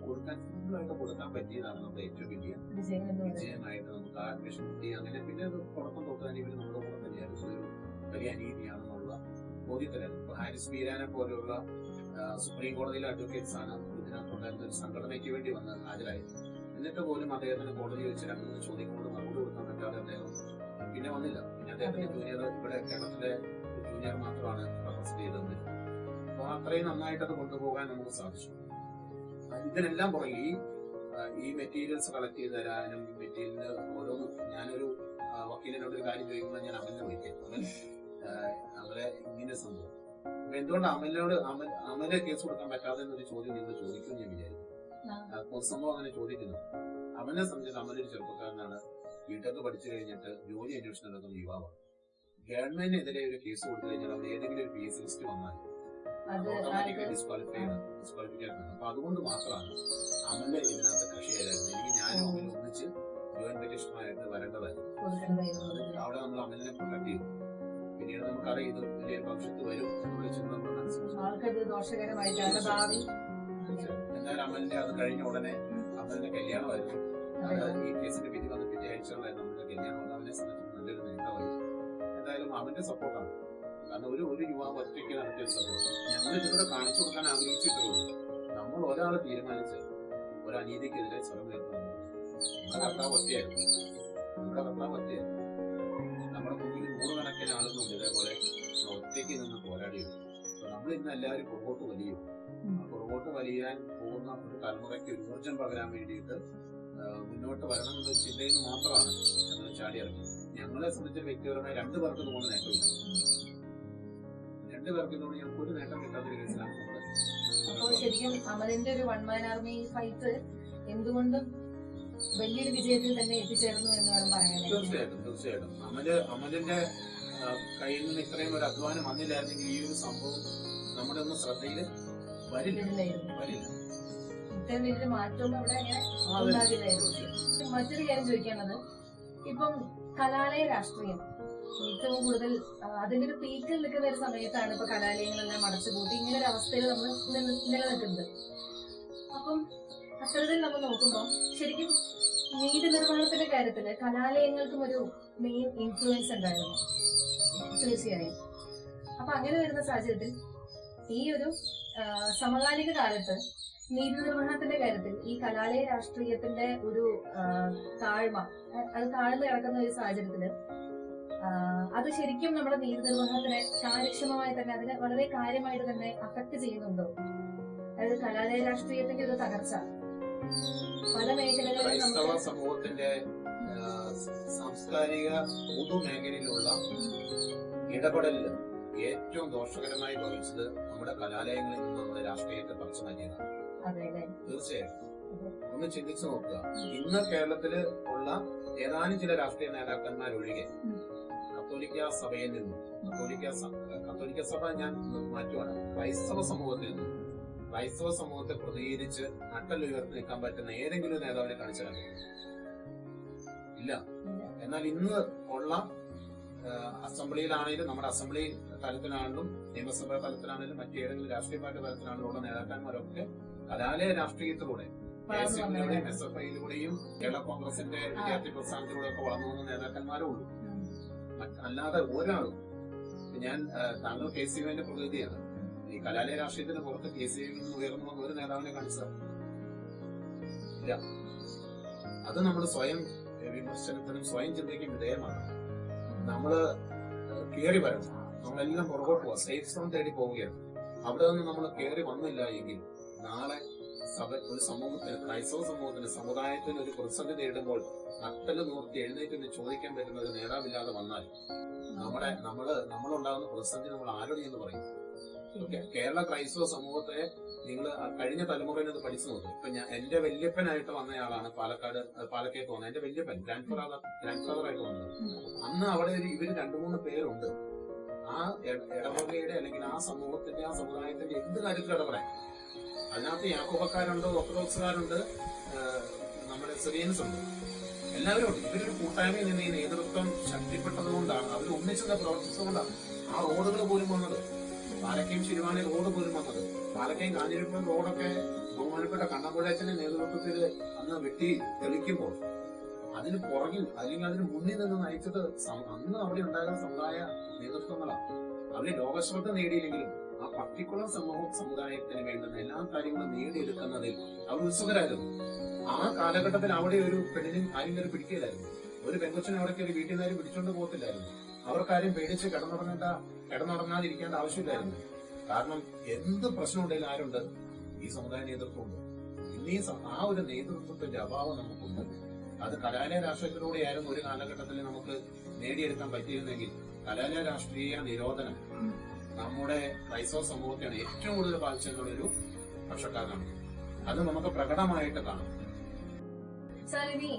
കൊടുക്കാൻ സിമ്പിളായിട്ട് കൊടുക്കാൻ പറ്റിയതാണ് നമ്മുടെ ഏറ്റവും വലിയ വിജയമായിട്ട് നമുക്ക് ആ അഡ്മിഷൻ കിട്ടി. അങ്ങനെ പിന്നെ അത് തുടക്കം തൊട്ട് തന്നെ ഇവർ നമ്മുടെ കൂടെ തന്നെയായിരുന്നു. ഒരു വലിയ അനീതിയാണെന്നുള്ള ബോധ്യത്തിലായിരുന്നു. ഇപ്പൊ ഹാരിസ് ബീരാനെ പോലെയുള്ള സുപ്രീം കോടതിയിലെ അഡ്വക്കേറ്റ്സ് ആണ് ഇതിനകത്തുണ്ടായിരുന്ന ഒരു സംഘടനയ്ക്ക് വേണ്ടി വന്ന് ഹാജരായത്. എന്നിട്ട് പോലും അദ്ദേഹത്തിന് കോടതി വെച്ച് 2-3 ചോദ്യങ്ങളോട് മറുപടി കൊടുക്കാൻ പറ്റാതെ അദ്ദേഹം പിന്നെ വന്നില്ല. പിന്നെ അദ്ദേഹത്തിന്റെ ജൂനിയർ ഇവിടെ കേരളത്തിലെ ജൂനിയർ മാത്രമാണ് റെപ്രസെന്റ് ചെയ്തത്. അപ്പൊ അത്രയും നന്നായിട്ട് അത് കൊണ്ടുപോകാൻ നമുക്ക് സാധിച്ചു. ഇതിനെല്ലാം പുറകെ ഈ മെറ്റീരിയൽസ് കളക്ട് ചെയ്ത് തരാനും മെറ്റീരിയലിന് ഓരോന്നും ഞാനൊരു വക്കീലിനോട് ഒരു കാര്യം ചോദിക്കുമ്പോൾ ഞാൻ അമലിനെ വിളിക്കാം, അവരെ ഇങ്ങനെ സംഭവം. അപ്പൊ എന്തുകൊണ്ട് അമല് കേസ് കൊടുക്കാൻ പറ്റാതെ എന്നൊരു ചോദ്യം നിങ്ങൾ ചോദിക്കുമെന്ന് ഞാൻ വിചാരിക്കും. പൊതുസംഭവം അങ്ങനെ ചോദിക്കുന്നു. അവനെ സംബന്ധിച്ച് അമലൊരു ചെറുപ്പക്കാരനാണ്, വീട്ടൊക്കെ പഠിച്ചു കഴിഞ്ഞിട്ട് ജോലി അന്വേഷണം നടക്കുന്ന യുവാവാണ്. ഗവൺമെന്റിനെതിരെ ഒരു കേസ് കൊടുത്തു കഴിഞ്ഞാൽ അവർ ഏതെങ്കിലും ഒരു PS ലിസ്റ്റ് വന്നാൽ ഓട്ടോമാറ്റിക്കലി ഡിസ്ക്വാളിഫിക്കേഷൻ. അപ്പൊ അതുകൊണ്ട് മാത്രമാണ് അമല് ഇതിനകത്ത് കക്ഷിയായിരുന്നു. എനിക്ക് ഞാനും അമലും ഒന്നിച്ച് ജോയിന്റ് പെറ്റീഷനായിട്ട് വരേണ്ടതായിരുന്നു. അവിടെ നമ്മൾ അമലിനെ പ്രൊട്ടക്ട് ചെയ്തു. പിന്നീട് നമുക്കറിയാം ഇത് വലിയ ഭവിഷ്യത്ത് വരും എന്നുള്ള ചിന്ത നമ്മൾ മനസ്സിലാക്കി. എന്തായാലും അമലിന്റെ അത് കഴിഞ്ഞ ഉടനെ അമലിന്റെ കല്യാണമായിരുന്നു. ഈ കേസിന്റെ വിധി വന്ന പിറ്റേ ആഴ്ചകളായിരുന്നു നമ്മുടെ കല്യാണം. അവനെ സംബന്ധിച്ച് നല്ലൊരു നേട്ടമായി. എന്തായാലും അവന്റെ സപ്പോർട്ടാണ്. കാരണം ഒരു യുവാവ് ഒറ്റയ്ക്ക് നടത്തിയ സപ്പോർട്ട് ഞങ്ങൾ ഇതിലൂടെ കാണിച്ചു കൊടുക്കാൻ ആഗ്രഹിച്ചിട്ടുള്ളൂ. നമ്മൾ ഒരാൾ തീരുമാനിച്ച് ഒരു അനീതിക്കെതിരെ സ്വരം ഉയർത്തുന്നു. നമ്മുടെ കർത്താവ് ഒറ്റയായിരുന്നു. നമ്മുടെ മുമ്പിൽ 100 കണക്കിന് ആളുകളുണ്ട് ഇതേപോലെ ഒറ്റയ്ക്ക് നിന്ന് പോരാടിയത്. അപ്പൊ നമ്മൾ ഇന്ന് എല്ലാവരും പുറകോട്ട് വലിയും. പുറകോട്ട് വലിയാൻ പോകുന്ന ഒരു തലമുറയ്ക്ക് ഒരു ഊർജം പകരാൻ വേണ്ടിയിട്ട് മുന്നോട്ട് വരണം എന്ന ചിന്തയിൽ നിന്ന് മാത്രമാണ് ഞങ്ങൾ ചാടിയിറങ്ങിയത്. ഞങ്ങളെ സംബന്ധിച്ച് വ്യക്തിപരമായി 2 പേർക്ക് ഇതുകൊണ്ട് നേട്ടമില്ല. 2 പേർക്ക് ഇതുകൊണ്ട് ഞങ്ങൾക്ക് ഒരു നേട്ടം കിട്ടാത്തൊരു കേസിലാണ് നമ്മൾ. അപ്പോൾ ശരിക്കും അമലിന്റെ ഒരു വൺ മാൻ ആർമി ഫൈറ്റ് എന്തുകൊണ്ടും വലിയൊരു വിജയത്തിൽ തന്നെ എത്തിച്ചേർന്നു എന്ന് വേണം പറയാനായിട്ട്. തീർച്ചയായിട്ടും അമലിന്റെ കയ്യിൽ നിന്ന് ഇത്രയും ഒരു അധ്വാനം വന്നില്ലായിരുന്നെങ്കിൽ ഈ ഒരു സംഭവം നമ്മുടെ ഒന്നും ശ്രദ്ധയിൽ വരില്ല. ഇത്രയും വലിയൊരു മാറ്റവും അവിടെ അങ്ങനെ ഉണ്ടാകില്ലായിരുന്നു. മറ്റൊരു കാര്യം ചോദിക്കാനുള്ളത്, ഇപ്പം കലാലയ രാഷ്ട്രീയം ഏറ്റവും കൂടുതൽ അതിന്റെ ഒരു പീക്കിൽ നിൽക്കുന്ന ഒരു സമയത്താണ് ഇപ്പൊ കലാലയങ്ങളെല്ലാം അടച്ചുപൂട്ടി ഇങ്ങനെ ഒരു അവസ്ഥയിൽ നമ്മൾ നിലനിൽക്കുന്നത്. അപ്പം അത്തരത്തിൽ നമ്മൾ നോക്കുമ്പോൾ ശരിക്കും നീതി നിർവഹണത്തിന്റെ കാര്യത്തില് കലാലയങ്ങൾക്കും ഒരു മെയിൻ ഇൻഫ്ലുവൻസ് ഉണ്ടായിരുന്നു തീർച്ചയായും. അപ്പൊ അങ്ങനെ വരുന്ന സാഹചര്യത്തിൽ ഈ ഒരു സമകാലിക കാലത്ത് നീതി നിർവഹണത്തിന്റെ കാര്യത്തിൽ ഈ കലാലയ രാഷ്ട്രീയത്തിന്റെ ഒരു താഴ്മ, അത് താഴ്ന്നു കിടക്കുന്ന ഒരു സാഹചര്യത്തില് അത് ശരിക്കും നമ്മുടെ നീതി നിർവഹണത്തിനെ കാര്യക്ഷമമായി തന്നെ അതിനെ വളരെ കാര്യമായിട്ട് തന്നെ അഫക്ട് ചെയ്യുന്നുണ്ടോ? അതായത് കലാലയ രാഷ്ട്രീയത്തിന്റെ ഒരു തകർച്ച പല മേഖലകളിലും ക്രൈസ്തവ സമൂഹത്തിന്റെ സാംസ്കാരിക പൊതുമേഖലയിലുള്ള ഇടപെടലിൽ ഏറ്റവും ദോഷകരമായി ഭവിച്ചത് നമ്മുടെ കലാലയങ്ങളിൽ നിന്ന് നമ്മുടെ രാഷ്ട്രീയത്തെ പറിച്ചു മാറ്റിയതാണ്. തീർച്ചയായിട്ടും ഒന്ന് ചിന്തിച്ചു നോക്കുക. ഇന്ന് കേരളത്തില് ഉള്ള ഏതാനും ചില രാഷ്ട്രീയ നേതാക്കന്മാരൊഴികെ കത്തോലിക്ക സഭയിൽ നിന്നും കത്തോലിക്ക സഭ ഞാൻ മാറ്റുവാണ്, ക്രൈസ്തവ സമൂഹത്തിൽ നിന്നും ക്രൈസ്തവ സമൂഹത്തെ പ്രതികരിച്ച് നട്ടലുയർത്തി നിൽക്കാൻ പറ്റുന്ന ഏതെങ്കിലും നേതാവിനെ കാണിച്ചാൽ ഇല്ല. എന്നാൽ ഇന്ന് ഉള്ള അസംബ്ലിയിലാണെങ്കിലും നമ്മുടെ അസംബ്ലി തലത്തിലാണെങ്കിലും നിയമസഭാ തലത്തിലാണെങ്കിലും മറ്റേതെങ്കിലും രാഷ്ട്രീയ പാർട്ടി തലത്തിലാണെങ്കിലും ഉള്ള നേതാക്കന്മാരൊക്കെ കലാലയ രാഷ്ട്രീയത്തിലൂടെയും SFIയിലൂടെയും കേരള കോൺഗ്രസിന്റെ വിദ്യാർത്ഥി പ്രസ്ഥാനത്തിലൂടെ ഒക്കെ വളർന്നു വന്ന നേതാക്കന്മാരേ ഉള്ളൂ. അല്ലാതെ ഒരാളും ഞാൻ താങ്കൾ KCUവിന്റെ പ്രതിനിധിയാണ്. ഈ കലാലയ രാഷ്ട്രീയത്തിന് പുറത്ത് KCUവിൽ നിന്ന് ഉയർന്നു വന്ന ഒരു നേതാവിനെ കാണിച്ചാൽ ഇല്ല. അത് നമ്മൾ സ്വയം വിമർശനത്തിനും സ്വയം ചിന്തയ്ക്കും വിധേയമാണ്. നമ്മള് കയറി വരണം, നമ്മളെല്ലാം പുറകോട്ട് പോവാം, സേഫ് സോൺ തേടി പോവുകയാണ്. അവിടെ നിന്ന് നമ്മൾ കയറി വന്നില്ല എങ്കിൽ നാളെ ഒരു സമൂഹത്തിന്, ക്രൈസ്തവ സമൂഹത്തിന്, സമുദായത്തിന് ഒരു പ്രതിസന്ധി നേരിടുമ്പോൾ നട്ടല് നൂർത്തി എഴുന്നേറ്റ് ചോദിക്കാൻ പറ്റുന്ന ഒരു നേതാവില്ലാതെ വന്നാൽ നമ്മളുണ്ടാകുന്ന പ്രതിസന്ധി നമ്മൾ ആരോട് എന്ന് പറയും. കേരള ക്രൈസ്തവ സമൂഹത്തെ നിങ്ങൾ കഴിഞ്ഞ തലമുറയിൽ നിന്ന് പഠിച്ചു നോക്കും. ഇപ്പൊ എന്റെ വല്യപ്പനായിട്ട് വന്നയാളാണ് പാലക്കേക്ക് വന്നത്. എന്റെ വല്യപ്പൻ ഗ്രാൻഡ് ഫാദർ ആയിട്ട് വന്നത്. അന്ന് അവിടെ ഇവര് 2-3 പേരുണ്ട്. ആ ഇടവകയുടെ അല്ലെങ്കിൽ ആ സമൂഹത്തിന്റെ, ആ സമുദായത്തിന്റെ എന്ത് കാര്യത്തിൽ ഇടപെടാൻ. അതിനകത്ത് യാക്കോബക്കാരുണ്ട്, ഓർത്തഡോക്സുകാരുണ്ട്, നമ്മുടെ സിറിയൻസ് ഉണ്ട്, എല്ലാവരും ഉണ്ട്. ഇവരൊരു കൂട്ടായ്മയിൽ നിന്ന് ഈ നേതൃത്വം ശക്തിപ്പെട്ടതുകൊണ്ടാണ്, അവർ ഒന്നിച്ചത് പ്രവർത്തിച്ചതുകൊണ്ടാണ് ആ റോഡുകൾ പോലും വന്നത്. പാലക്കയം ശിരുവാണി റോഡ് പോലും വന്നത്. പാലക്കയം കാഞ്ഞിരപ്പുഴ റോഡൊക്കെ ബഹുമാനപ്പെട്ട കണ്ണമ്പുഴയച്ചന്റെ നേതൃത്വത്തിൽ അന്ന് വെട്ടി തെളിക്കുമ്പോൾ അതിന് പുറകിൽ അല്ലെങ്കിൽ അതിന് മുന്നിൽ നിന്ന് നയിച്ചത് അന്ന് അവിടെ ഉണ്ടാകുന്ന സമുദായ നേതൃത്വങ്ങളാണ്. അവര് ലോകശ്രദ്ധ നേടിയില്ലെങ്കിലും ആ പർട്ടിക്കുലർ സമുദായത്തിന് വേണ്ടുന്ന എല്ലാ കാര്യങ്ങളും നേടിയെടുക്കുന്നതിൽ അവർ ഉത്സുകരായിരുന്നു. ആ കാലഘട്ടത്തിൽ അവിടെ ഒരു പെണ്ണിനും ആരും കയറി പിടിക്കില്ലായിരുന്നു. ഒരു പെൺകൊച്ചിനെ അവിടെ കയറി വീട്ടിൽ നിന്നാരും പിടിച്ചോണ്ട് പോകത്തില്ലായിരുന്നു. അവർക്കാരും പേടിച്ച് കിടന്നുറങ്ങാതിരിക്കേണ്ട ആവശ്യമില്ലായിരുന്നു. കാരണം എന്ത് പ്രശ്നം ഉണ്ടെങ്കിലും ആരുണ്ട്? ഈ സമുദായ നേതൃത്വമുണ്ട്. ഇന്ന് ആ ഒരു നേതൃത്വത്തിന്റെ അഭാവം നമുക്കുണ്ട്. അത് കലാലയ രാഷ്ട്രീയത്തിലൂടെയായിരുന്നു ഒരു കാലഘട്ടത്തിൽ നമുക്ക് നേടിയെടുക്കാൻ പറ്റിയിരുന്നെങ്കിൽ കലാലയ രാഷ്ട്രീയ നിരോധനം നമ്മുടെ ക്രൈസ്തവ സമൂഹത്തെയാണ് ഏറ്റവും കൂടുതൽ ബാധിച്ചെന്നുള്ളൊരു പക്ഷക്കാരാണ്. അത് നമുക്ക് പ്രകടമായിട്ട് കാണാം. സാർ, ഇനി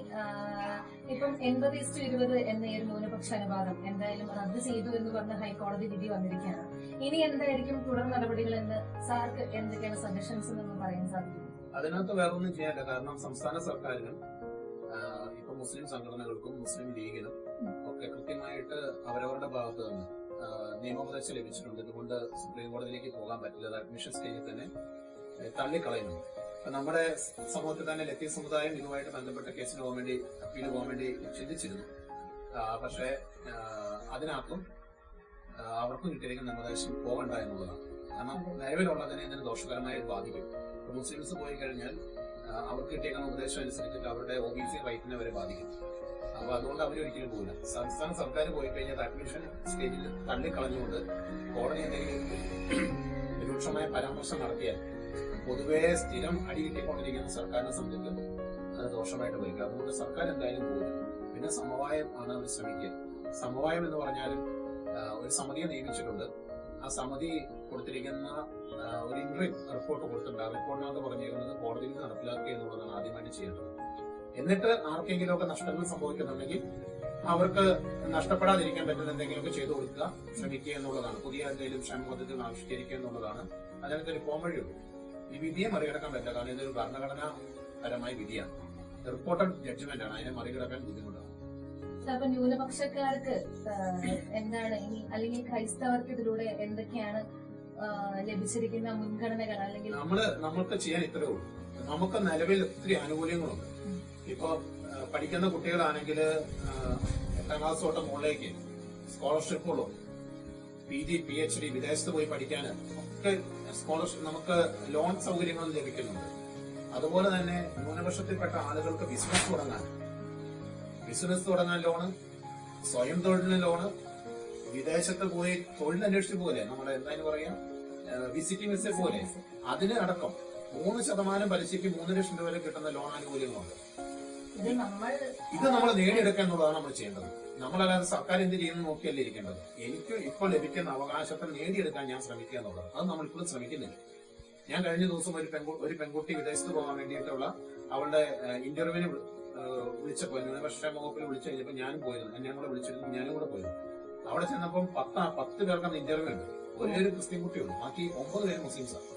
ഇപ്പം 80:20 എന്ന ഒരു ന്യൂനപക്ഷ അനുപാതം എന്തായാലും റദ്ദ് ചെയ്തു എന്ന് പറഞ്ഞ ഹൈക്കോടതി വിധി വന്നിരിക്കുകയാണ്. ഇനി എന്തായിരിക്കും തുടർ നടപടികൾ എന്ന് സാർക്ക് എന്തൊക്കെയാണ് സജഷൻസ് എന്ന് പറയാൻ സാധിക്കും? അതിനകത്ത് വേറൊന്നും ചെയ്യാനില്ല. കാരണം സംസ്ഥാന സർക്കാരിനും ഇപ്പൊ മുസ്ലിം സംഘടനകൾക്കും മുസ്ലിം ലീഗിനും ഒക്കെ കൃത്യമായിട്ട് അവരവരുടെ ഭാഗത്ത് നിന്ന് നിയമോപദേശം ലഭിച്ചിട്ടുണ്ട്. ഇതുകൊണ്ട് സുപ്രീം കോടതിയിലേക്ക് പോകാൻ പറ്റില്ല, അഡ്മിഷൻ സ്റ്റേജിൽ തന്നെ തള്ളിക്കളയുന്നു. നമ്മുടെ സമൂഹത്തിൽ തന്നെ ലത്തീൻ സമുദായം ഇതുമായിട്ട് ബന്ധപ്പെട്ട കേസിന് പോകാൻ വേണ്ടി, അപ്പീല് പോകാൻ വേണ്ടി ചിന്തിച്ചിരുന്നു. പക്ഷേ അതിനകത്തും അവർക്കും കിട്ടിയിരിക്കുന്ന നിർദ്ദേശം പോകണ്ട എന്നുള്ളതാണ്. കാരണം നിലവിലുള്ളതിനെ ഇതിന് ദോഷകരമായി ബാധിക്കും. മുസ്ലിംസ് പോയി കഴിഞ്ഞാൽ അവർക്ക് കിട്ടിയേക്കുന്ന ഉപദേശം അനുസരിച്ചിട്ട് അവരുടെ OBC റൈറ്റിനെ വരെ ബാധിക്കും. അപ്പൊ അതുകൊണ്ട് അവരൊരിക്കലും പോകില്ല. സംസ്ഥാന സർക്കാർ പോയി കഴിഞ്ഞാൽ അഡ്മിഷൻ സ്റ്റേജിൽ തള്ളിക്കളഞ്ഞുകൊണ്ട് കോടതി എന്തെങ്കിലും രൂക്ഷമായ പരാമർശം നടത്തിയാൽ പൊതുവെ സ്ഥിരം അടികിട്ടിക്കൊണ്ടിരിക്കുന്ന സർക്കാരിനെ സംബന്ധിച്ച് അത് ദോഷമായിട്ട് വരിക. അതുകൊണ്ട് സർക്കാർ എന്തായാലും പോകില്ല. പിന്നെ സമവായം ആണ് അവർ ശ്രമിക്കുക. സമവായം എന്ന് പറഞ്ഞാലും ഒരു സമിതിയെ നിയമിച്ചിട്ടുണ്ട്. ആ സമിതി കൊടുത്തിരിക്കുന്ന ഒരു ഇൻട്രീം റിപ്പോർട്ട് കൊടുത്തിട്ടുണ്ട്. ആ റിപ്പോർട്ടിനകത്ത് പറഞ്ഞിരിക്കുന്നത് കോടതിയിൽ നടപ്പിലാക്കുക എന്നുള്ളതാണ് ആദ്യമായിട്ട് ചെയ്യേണ്ടത്. എന്നിട്ട് ആർക്കെങ്കിലുമൊക്കെ നഷ്ടങ്ങൾ സംഭവിക്കുന്നുണ്ടെങ്കിൽ അവർക്ക് നഷ്ടപ്പെടാതിരിക്കാൻ പറ്റുന്ന എന്തെങ്കിലുമൊക്കെ ചെയ്തു കൊടുക്കുക, ശ്രമിക്കുക എന്നുള്ളതാണ്. പുതിയ എന്തെങ്കിലും ക്ഷേമപദ്ധതികൾ ആവിഷ്കരിക്കുക എന്നുള്ളതാണ് അതിനകത്ത് ഒരു പോംവഴിയുള്ളൂ. ഈ വിധിയെ മറികടക്കാൻ പറ്റില്ല. കാരണം ഇതൊരു ഭരണഘടനാപരമായ വിധിയാണ്, റിപ്പോർട്ടഡ് ജഡ്ജ്മെന്റ് ആണ്. അതിനെ മറികടക്കാൻ ബുദ്ധിമുട്ടാണ്. അപ്പൊ ന്യൂനപക്ഷക്കാർക്ക് എന്താണ് ഇനി, അല്ലെങ്കിൽ ക്രൈസ്തവർക്ക് ഇതിലൂടെ എന്തൊക്കെയാണ് ലഭിച്ചിരിക്കുന്ന മുൻഗണനകൾ? അല്ലെങ്കിൽ നമ്മൾക്ക് ചെയ്യാൻ ഇത്രേ ഉള്ളൂ. നമുക്ക് നിലവിൽ ഒത്തിരി ആനുകൂല്യങ്ങളുണ്ട്. ഇപ്പൊ പഠിക്കുന്ന കുട്ടികളാണെങ്കിൽ 8ാം ക്ലാസ് തൊട്ട് മുകളിലേക്ക് സ്കോളർഷിപ്പുകളും PG PhD വിദേശത്ത് പോയി പഠിക്കാൻ ഒക്കെ സ്കോളർഷിപ്പ് നമുക്ക് ലോൺ സൗകര്യങ്ങൾ ലഭിക്കുന്നുണ്ട്. അതുപോലെ തന്നെ ന്യൂനപക്ഷത്തിൽപ്പെട്ട ആളുകൾക്ക് ബിസിനസ് തുടങ്ങാൻ ലോണ്, സ്വയം തൊഴിലിന് ലോണ്, വിദേശത്ത് പോയി തൊഴിൽ അന്വേഷിച്ച് പോലെ നമ്മുടെ എന്തായാലും പറയാം വിസിറ്റിംഗ് വിസ പോലെ അതിന് അടക്കം 3% പലിശയ്ക്ക് 3 ലക്ഷം രൂപ വരെ കിട്ടുന്ന ലോൺ ആനുകൂല്യങ്ങളുണ്ട്. ഇത് നമ്മൾ നേടിയെടുക്കുക എന്നുള്ളതാണ് നമ്മൾ ചെയ്യേണ്ടത്. നമ്മളല്ലാതെ സർക്കാർ എന്ത് ചെയ്യുന്നു നോക്കിയല്ലേ ഇരിക്കേണ്ടത്. എനിക്ക് ഇപ്പോൾ ലഭിക്കുന്ന അവകാശത്തെ നേടിയെടുക്കാൻ ഞാൻ ശ്രമിക്കുക എന്നുള്ളത്. അത് നമ്മൾ ഇപ്പോഴും ശ്രമിക്കുന്നില്ല. ഞാൻ കഴിഞ്ഞ ദിവസം ഒരു പെൺകുട്ടി വിദേശത്ത് പോകാൻ വേണ്ടിയിട്ടുള്ള അവളുടെ ഇന്റർവ്യൂവിന് വിളിച്ചപ്പോൾ ന്യൂനപക്ഷ വകുപ്പിൽ വിളിച്ചു കഴിഞ്ഞപ്പോൾ ഞാനും പോയിരുന്നു. എന്നെ കൂടെ വിളിച്ചിരുന്നു, ഞാനും കൂടെ പോയിരുന്നു. അവിടെ ചെന്നപ്പം 10 പേർക്കാണ് ഇന്റർവ്യൂ ഉണ്ട്. ഒരു ക്രിസ്ത്യൻ കുട്ടിയുള്ളൂ, ബാക്കി 9 പേര് മുസ്ലിംസാണ്.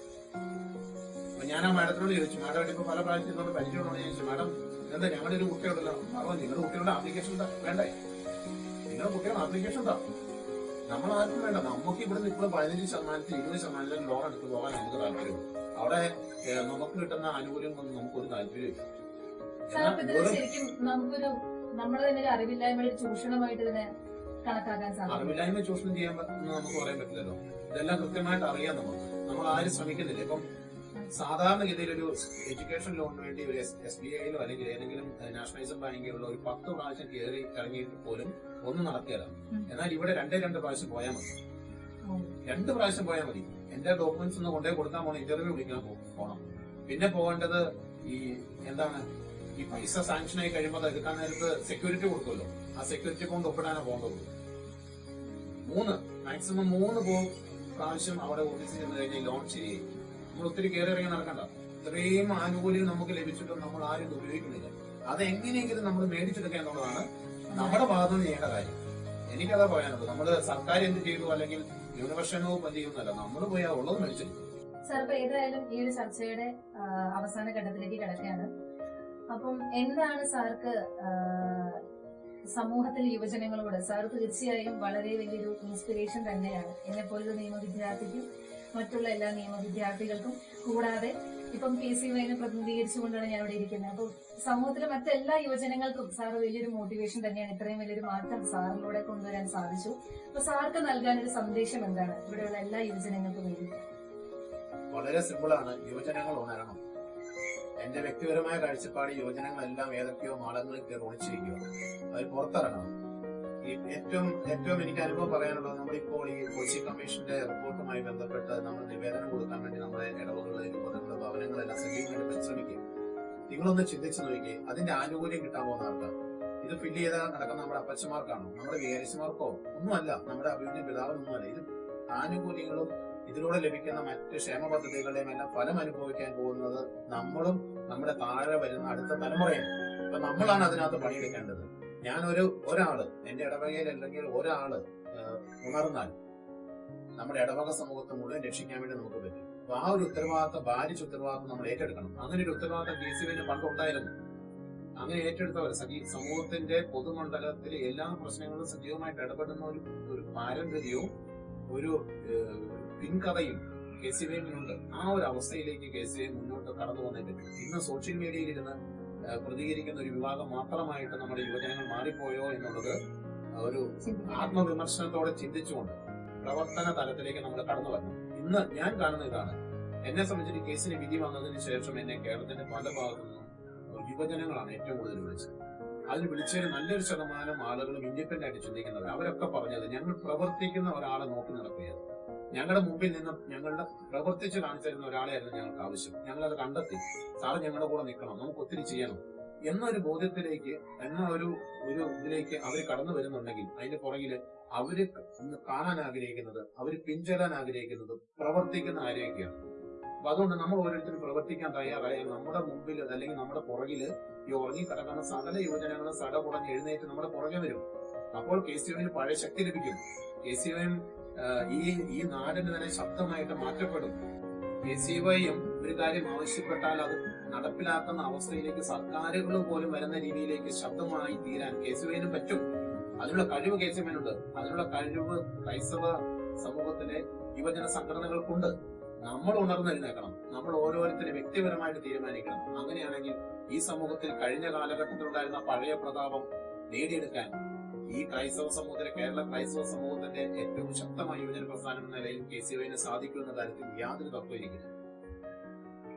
അപ്പൊ ഞാൻ ആ മാഡത്തിനോട് ചോദിച്ചു, മാഡം ഇപ്പൊ പല പ്രാവശ്യത്തോട് പരിചയമുള്ളൂ. ഞാൻ ചോദിച്ചു, മാഡം എന്താ ഞങ്ങളുടെ ഒരു കുട്ടിയോടല്ലോ? അപ്പോൾ നിങ്ങളുടെ കുട്ടികളുടെ ആപ്ലിക്കേഷൻ വേണ്ടേ? നിങ്ങളുടെ കുട്ടികളുടെ ആപ്ലിക്കേഷൻ എന്താ? നമ്മൾ ആർക്കും വേണ്ട. നമുക്ക് ഇവിടെ ഇപ്പോൾ 15% 20% ലോൺ എടുത്ത് പോകാൻ നമുക്ക് താല്പര്യമുള്ളൂ. അവിടെ നമുക്ക് കിട്ടുന്ന ആനുകൂല്യങ്ങളൊന്നും നമുക്കൊരു താല്പര്യമില്ല. അറിവില്ലായ്മ ചൂഷണം ചെയ്യാൻ പറ്റുന്ന നമുക്ക് പറയാൻ പറ്റില്ലല്ലോ. ഇതെല്ലാം കൃത്യമായിട്ട് അറിയാം. നമ്മൾ ആരും ശ്രമിക്കുന്നില്ല. ഇപ്പം സാധാരണഗതിയിൽ ഒരു എഡ്യൂക്കേഷൻ ലോണിന് വേണ്ടി ഒരു SBIയിലോ അല്ലെങ്കിൽ ഏതെങ്കിലും നാഷണലൈസ്ഡ് ബാങ്കിലുള്ള ഒരു 10 പ്രാവശ്യം കയറി ഇറങ്ങിയിട്ട് പോലും ഒന്നും നടക്കുകയില്ല. എന്നാൽ ഇവിടെ 2 പ്രാവശ്യം പോയാൽ മതി. 2 പ്രാവശ്യം പോയാൽ മതി. എന്റെ ഡോക്യുമെന്റ്സ് ഒന്ന് കൊണ്ടേ കൊടുക്കാൻ പോകണം, ഇന്റർവ്യൂ വിളിക്കാൻ പോകണം. പിന്നെ പോകേണ്ടത് ഈ പൈസ സാങ്ഷൻ ആയി കഴിയുമ്പോൾ എടുക്കാൻ നേരത്ത് സെക്യൂരിറ്റി കൊടുക്കുമല്ലോ, ആ സെക്യൂരിറ്റി കൊണ്ട് ഒപ്പിടാനോ പോകേണ്ടത്. മാക്സിമം 3 പ്രാവശ്യം അവിടെ ഓഫീസിൽ ചെന്ന് കഴിഞ്ഞാൽ ലോൺ ശരിയായി. നമ്മൾ ഒത്തിരി കയറി ഇറങ്ങി നടക്കണ്ട. ഇത്രയും ആനുകൂല്യം നമുക്ക് ലഭിച്ചിട്ടും നമ്മൾ ആരും ഉപയോഗിക്കുന്നില്ല. അതെങ്ങനെയെങ്കിലും നമ്മൾ മേടിച്ചെടുക്കുക എന്നുള്ളതാണ് നമ്മുടെ ഭാഗത്ത് നിന്ന് ചെയ്യേണ്ട കാര്യം. എനിക്കതാ പറയാനുള്ളത്. നമ്മള് സർക്കാർ എന്ത് ചെയ്തു അല്ലെങ്കിൽ ന്യൂനപക്ഷമോ എന്ത് ചെയ്യുന്നല്ല, നമ്മൾ പോയി ഉള്ളത് മേടിച്ചെടുക്കും. സാർ, ഇപ്പൊ ഏതായാലും ഈ ഒരു ചർച്ചയുടെ അവസാന ഘട്ടത്തിലേക്ക് കിടക്കുകയാണ്. അപ്പം എന്താണ് സാർക്ക് സമൂഹത്തിലെ യുവജനങ്ങളോട്? സാർ തീർച്ചയായും വളരെ വലിയൊരു ഇൻസ്പിറേഷൻ തന്നെയാണ് എന്നെപ്പോലൊരു നിയമ വിദ്യാർത്ഥിക്കും മറ്റുള്ള എല്ലാ നിയമ വിദ്യാർത്ഥികൾക്കും. കൂടാതെ ഇപ്പം KCYനെ പ്രതിനിധീകരിച്ചുകൊണ്ടാണ് ഞാൻ ഇവിടെ ഇരിക്കുന്നത്. അപ്പം സമൂഹത്തിലെ മറ്റെല്ലാ യുവജനങ്ങൾക്കും സാർ വലിയൊരു മോട്ടിവേഷൻ തന്നെയാണ്. ഇത്രയും വലിയൊരു മാറ്റം സാറിലൂടെ കൊണ്ടുവരാൻ സാധിച്ചു. അപ്പൊ സാർക്ക് നൽകാനൊരു സന്ദേശം എന്താണ് ഇവിടെയുള്ള എല്ലാ യുവജനങ്ങൾക്കും വേണ്ടി? വളരെ സിമ്പിളാണ്. യുവജനങ്ങൾ ഉണരണം. എന്റെ വ്യക്തിപരമായ കാഴ്ചപ്പാട് യുവജനങ്ങളെല്ലാം ഏതൊക്കെയോ മാളങ്ങളിൽ കയറി ഒളിച്ചിരിക്കുക. അവർ പുറത്തിറങ്ങണം. ഈ ഏറ്റവും എനിക്ക് അനുഭവം പറയാനുള്ളത്, നമ്മളിപ്പോൾ ഈ കൊച്ചി കമ്മീഷന്റെ റിപ്പോർട്ടുമായി ബന്ധപ്പെട്ട് നമ്മൾ നിവേദനം കൊടുക്കാൻ വേണ്ടി നമ്മുടെ ഇടവകളിലെ രൂപതകളുടെ ഭവനങ്ങളെല്ലാം സജീവമായിട്ട് പരിശ്രമിക്കുക. നിങ്ങളൊന്ന് ചിന്തിച്ചു നോക്കിയേ, അതിന്റെ ആനുകൂല്യം കിട്ടാൻ പോകുന്ന ആൾക്കാർ ഇത് ഫില്ല് ചെയ്താൽ നടക്കുന്ന നമ്മുടെ അപ്പച്ചമാർക്കാണോ, നമ്മുടെ വികാരിച്ചമാർക്കോ? ഒന്നുമല്ല, നമ്മുടെ അഭിവൃദ്ധി പിതാവിനൊന്നുമല്ല. ഇത് ആനുകൂല്യങ്ങളും ഇതിലൂടെ ലഭിക്കുന്ന മറ്റ് ക്ഷേമ പദ്ധതികളുടെയും എല്ലാം ഫലം അനുഭവിക്കാൻ പോകുന്നത് നമ്മളും നമ്മുടെ താഴെ വരുന്ന അടുത്ത തലമുറയാണ്. അപ്പൊ നമ്മളാണ് അതിനകത്ത് പണിയെടുക്കേണ്ടത്. ഞാൻ ഒരാള് എന്റെ ഇടവകയിൽ അല്ലെങ്കിൽ ഒരാള് ഉണർന്നാൽ നമ്മുടെ ഇടവക സമൂഹത്തെ മുഴുവൻ രക്ഷിക്കാൻ വേണ്ടി നമുക്ക് പറ്റും. അപ്പൊ ആ ഒരു ഉത്തരവാദിത്തം, ഭാരിച്ച ഉത്തരവാദിത്തം നമ്മൾ ഏറ്റെടുക്കണം. അങ്ങനെ ഒരു ഉത്തരവാദിത്തം KCYന് പണ്ടുണ്ടായിരുന്നു. അങ്ങനെ ഏറ്റെടുത്തവർ സമൂഹത്തിന്റെ പൊതുമണ്ഡലത്തിലെ എല്ലാ പ്രശ്നങ്ങളും സജീവമായിട്ട് ഇടപെടുന്ന ഒരു പാരമ്പര്യവും ഒരു പിൻകഥയും KCYനുണ്ട്. ആ ഒരു അവസ്ഥയിലേക്ക് KCY മുന്നോട്ട് കടന്നു വന്നേ പറ്റും. ഇന്ന് സോഷ്യൽ മീഡിയയിലിരുന്ന് പ്രതികരിക്കുന്ന ഒരു വിഭാഗം മാത്രമായിട്ട് നമ്മുടെ യുവജനങ്ങൾ മാറിപ്പോയോ എന്നുള്ളത് ഒരു ആത്മവിമർശനത്തോടെ ചിന്തിച്ചുകൊണ്ട് പ്രവർത്തന തലത്തിലേക്ക് നമ്മൾ കടന്നു വരണം. ഇന്ന് ഞാൻ കാണുന്ന ഇതാണ്. എന്നെ സംബന്ധിച്ച് കേസിന് വിധി വന്നതിന് ശേഷം എന്നെ കേരളത്തിന്റെ പല ഭാഗത്തു നിന്നും യുവജനങ്ങളാണ് ഏറ്റവും കൂടുതൽ വിളിച്ചത്. അതിൽ വിളിച്ചതിന് നല്ലൊരു ശതമാനം ആളുകളും ഇൻഡിപെൻഡന്റ് ആയിട്ട് ചിന്തിക്കുന്നത്. അവരൊക്കെ പറഞ്ഞത്, ഞങ്ങൾ പ്രവർത്തിക്കുന്ന ഒരാളെ നോക്കി നടക്കുകയാണ്. ഞങ്ങളുടെ മുമ്പിൽ നിന്നും ഞങ്ങളുടെ പ്രവർത്തിച്ച് കാണിച്ചു തരുന്ന ഒരാളെയായിരുന്നു ഞങ്ങൾക്ക് ആവശ്യം. ഞങ്ങളത് കണ്ടെത്തി. സാറ് ഞങ്ങളുടെ കൂടെ നിൽക്കണം, നമുക്ക് ഒത്തിരി ചെയ്യണം എന്നൊരു ബോധ്യത്തിലേക്ക്, ഒരു ഇതിലേക്ക് അവർ കടന്നു വരുന്നുണ്ടെങ്കിൽ അതിന്റെ പുറകില് അവര് കാണാൻ ആഗ്രഹിക്കുന്നത്, അവര് പിൻചെല്ലാൻ ആഗ്രഹിക്കുന്നത് പ്രവർത്തിക്കുന്ന ആരെയൊക്കെയാണ്. അപ്പൊ അതുകൊണ്ട് നമ്മൾ ഓരോരുത്തരും പ്രവർത്തിക്കാൻ തയ്യാറായാൽ നമ്മുടെ മുമ്പിൽ അല്ലെങ്കിൽ നമ്മുടെ പുറകില് ഈ ഉറങ്ങി കിടക്കുന്ന സകല യുവജനങ്ങളും സടപുടഞ്ഞ് എഴുന്നേറ്റ് നമ്മുടെ പുറകെ വരും. അപ്പോൾ KCYന് പഴയ ശക്തി ലഭിക്കും. KCYയും ഈ നാടിന് തന്നെ ശബ്ദമായിട്ട് മാറ്റപ്പെടും. KCYയും ഒരു കാര്യം ആവശ്യപ്പെട്ടാൽ അത് നടപ്പിലാക്കുന്ന അവസ്ഥയിലേക്ക് സർക്കാരുകൾ പോലും വരുന്ന രീതിയിലേക്ക് ശബ്ദമായി തീരാൻ KCYനും പറ്റും. അതിനുള്ള കഴിവ് KCYനുണ്ട്. അതിനുള്ള കഴിവ് ക്രൈസ്തവ സമൂഹത്തിലെ യുവജന സംഘടനകൾക്കുണ്ട്. നമ്മൾ ഉണർന്നെഴുന്നേക്കണം. നമ്മൾ ഓരോരുത്തരും വ്യക്തിപരമായിട്ട് തീരുമാനിക്കണം. അങ്ങനെയാണെങ്കിൽ ഈ സമൂഹത്തിൽ കഴിഞ്ഞ കാലഘട്ടത്തിലുണ്ടായിരുന്ന പഴയ പ്രതാപം നേടിയെടുക്കാൻ ഈ ക്രൈസ്തവ സമൂഹത്തിലെ കേരള ക്രൈസ്തവ സമൂഹത്തിന്റെ ഏറ്റവും ശക്തമായ യുവജന പ്രസ്ഥാനം എന്ന നിലയിൽ KCOE സാധിക്കുമെന്ന കാര്യത്തിൽ യാതൊരു തർക്കമിരിക്കില്ല.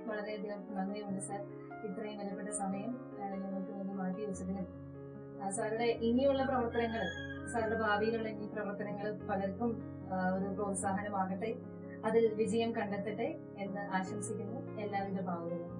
വളരെയധികം നന്ദിയുണ്ട് സാർ, ഇത്രയും വിലപ്പെട്ട സമയം ഞങ്ങൾക്ക് വേണ്ടി മാറ്റി വെച്ചതിനും. സാറുടെ ഇനിയുള്ള പ്രവർത്തനങ്ങൾ, സാറുടെ ഭാവിയിലുള്ള ഈ പ്രവർത്തനങ്ങൾ പലർക്കും ഒരു പ്രോത്സാഹനമാകട്ടെ, അതിൽ വിജയം കണ്ടെത്തട്ടെ എന്ന് ആശംസിക്കുന്നു. എല്ലാവിധ ഭാവങ്ങളും.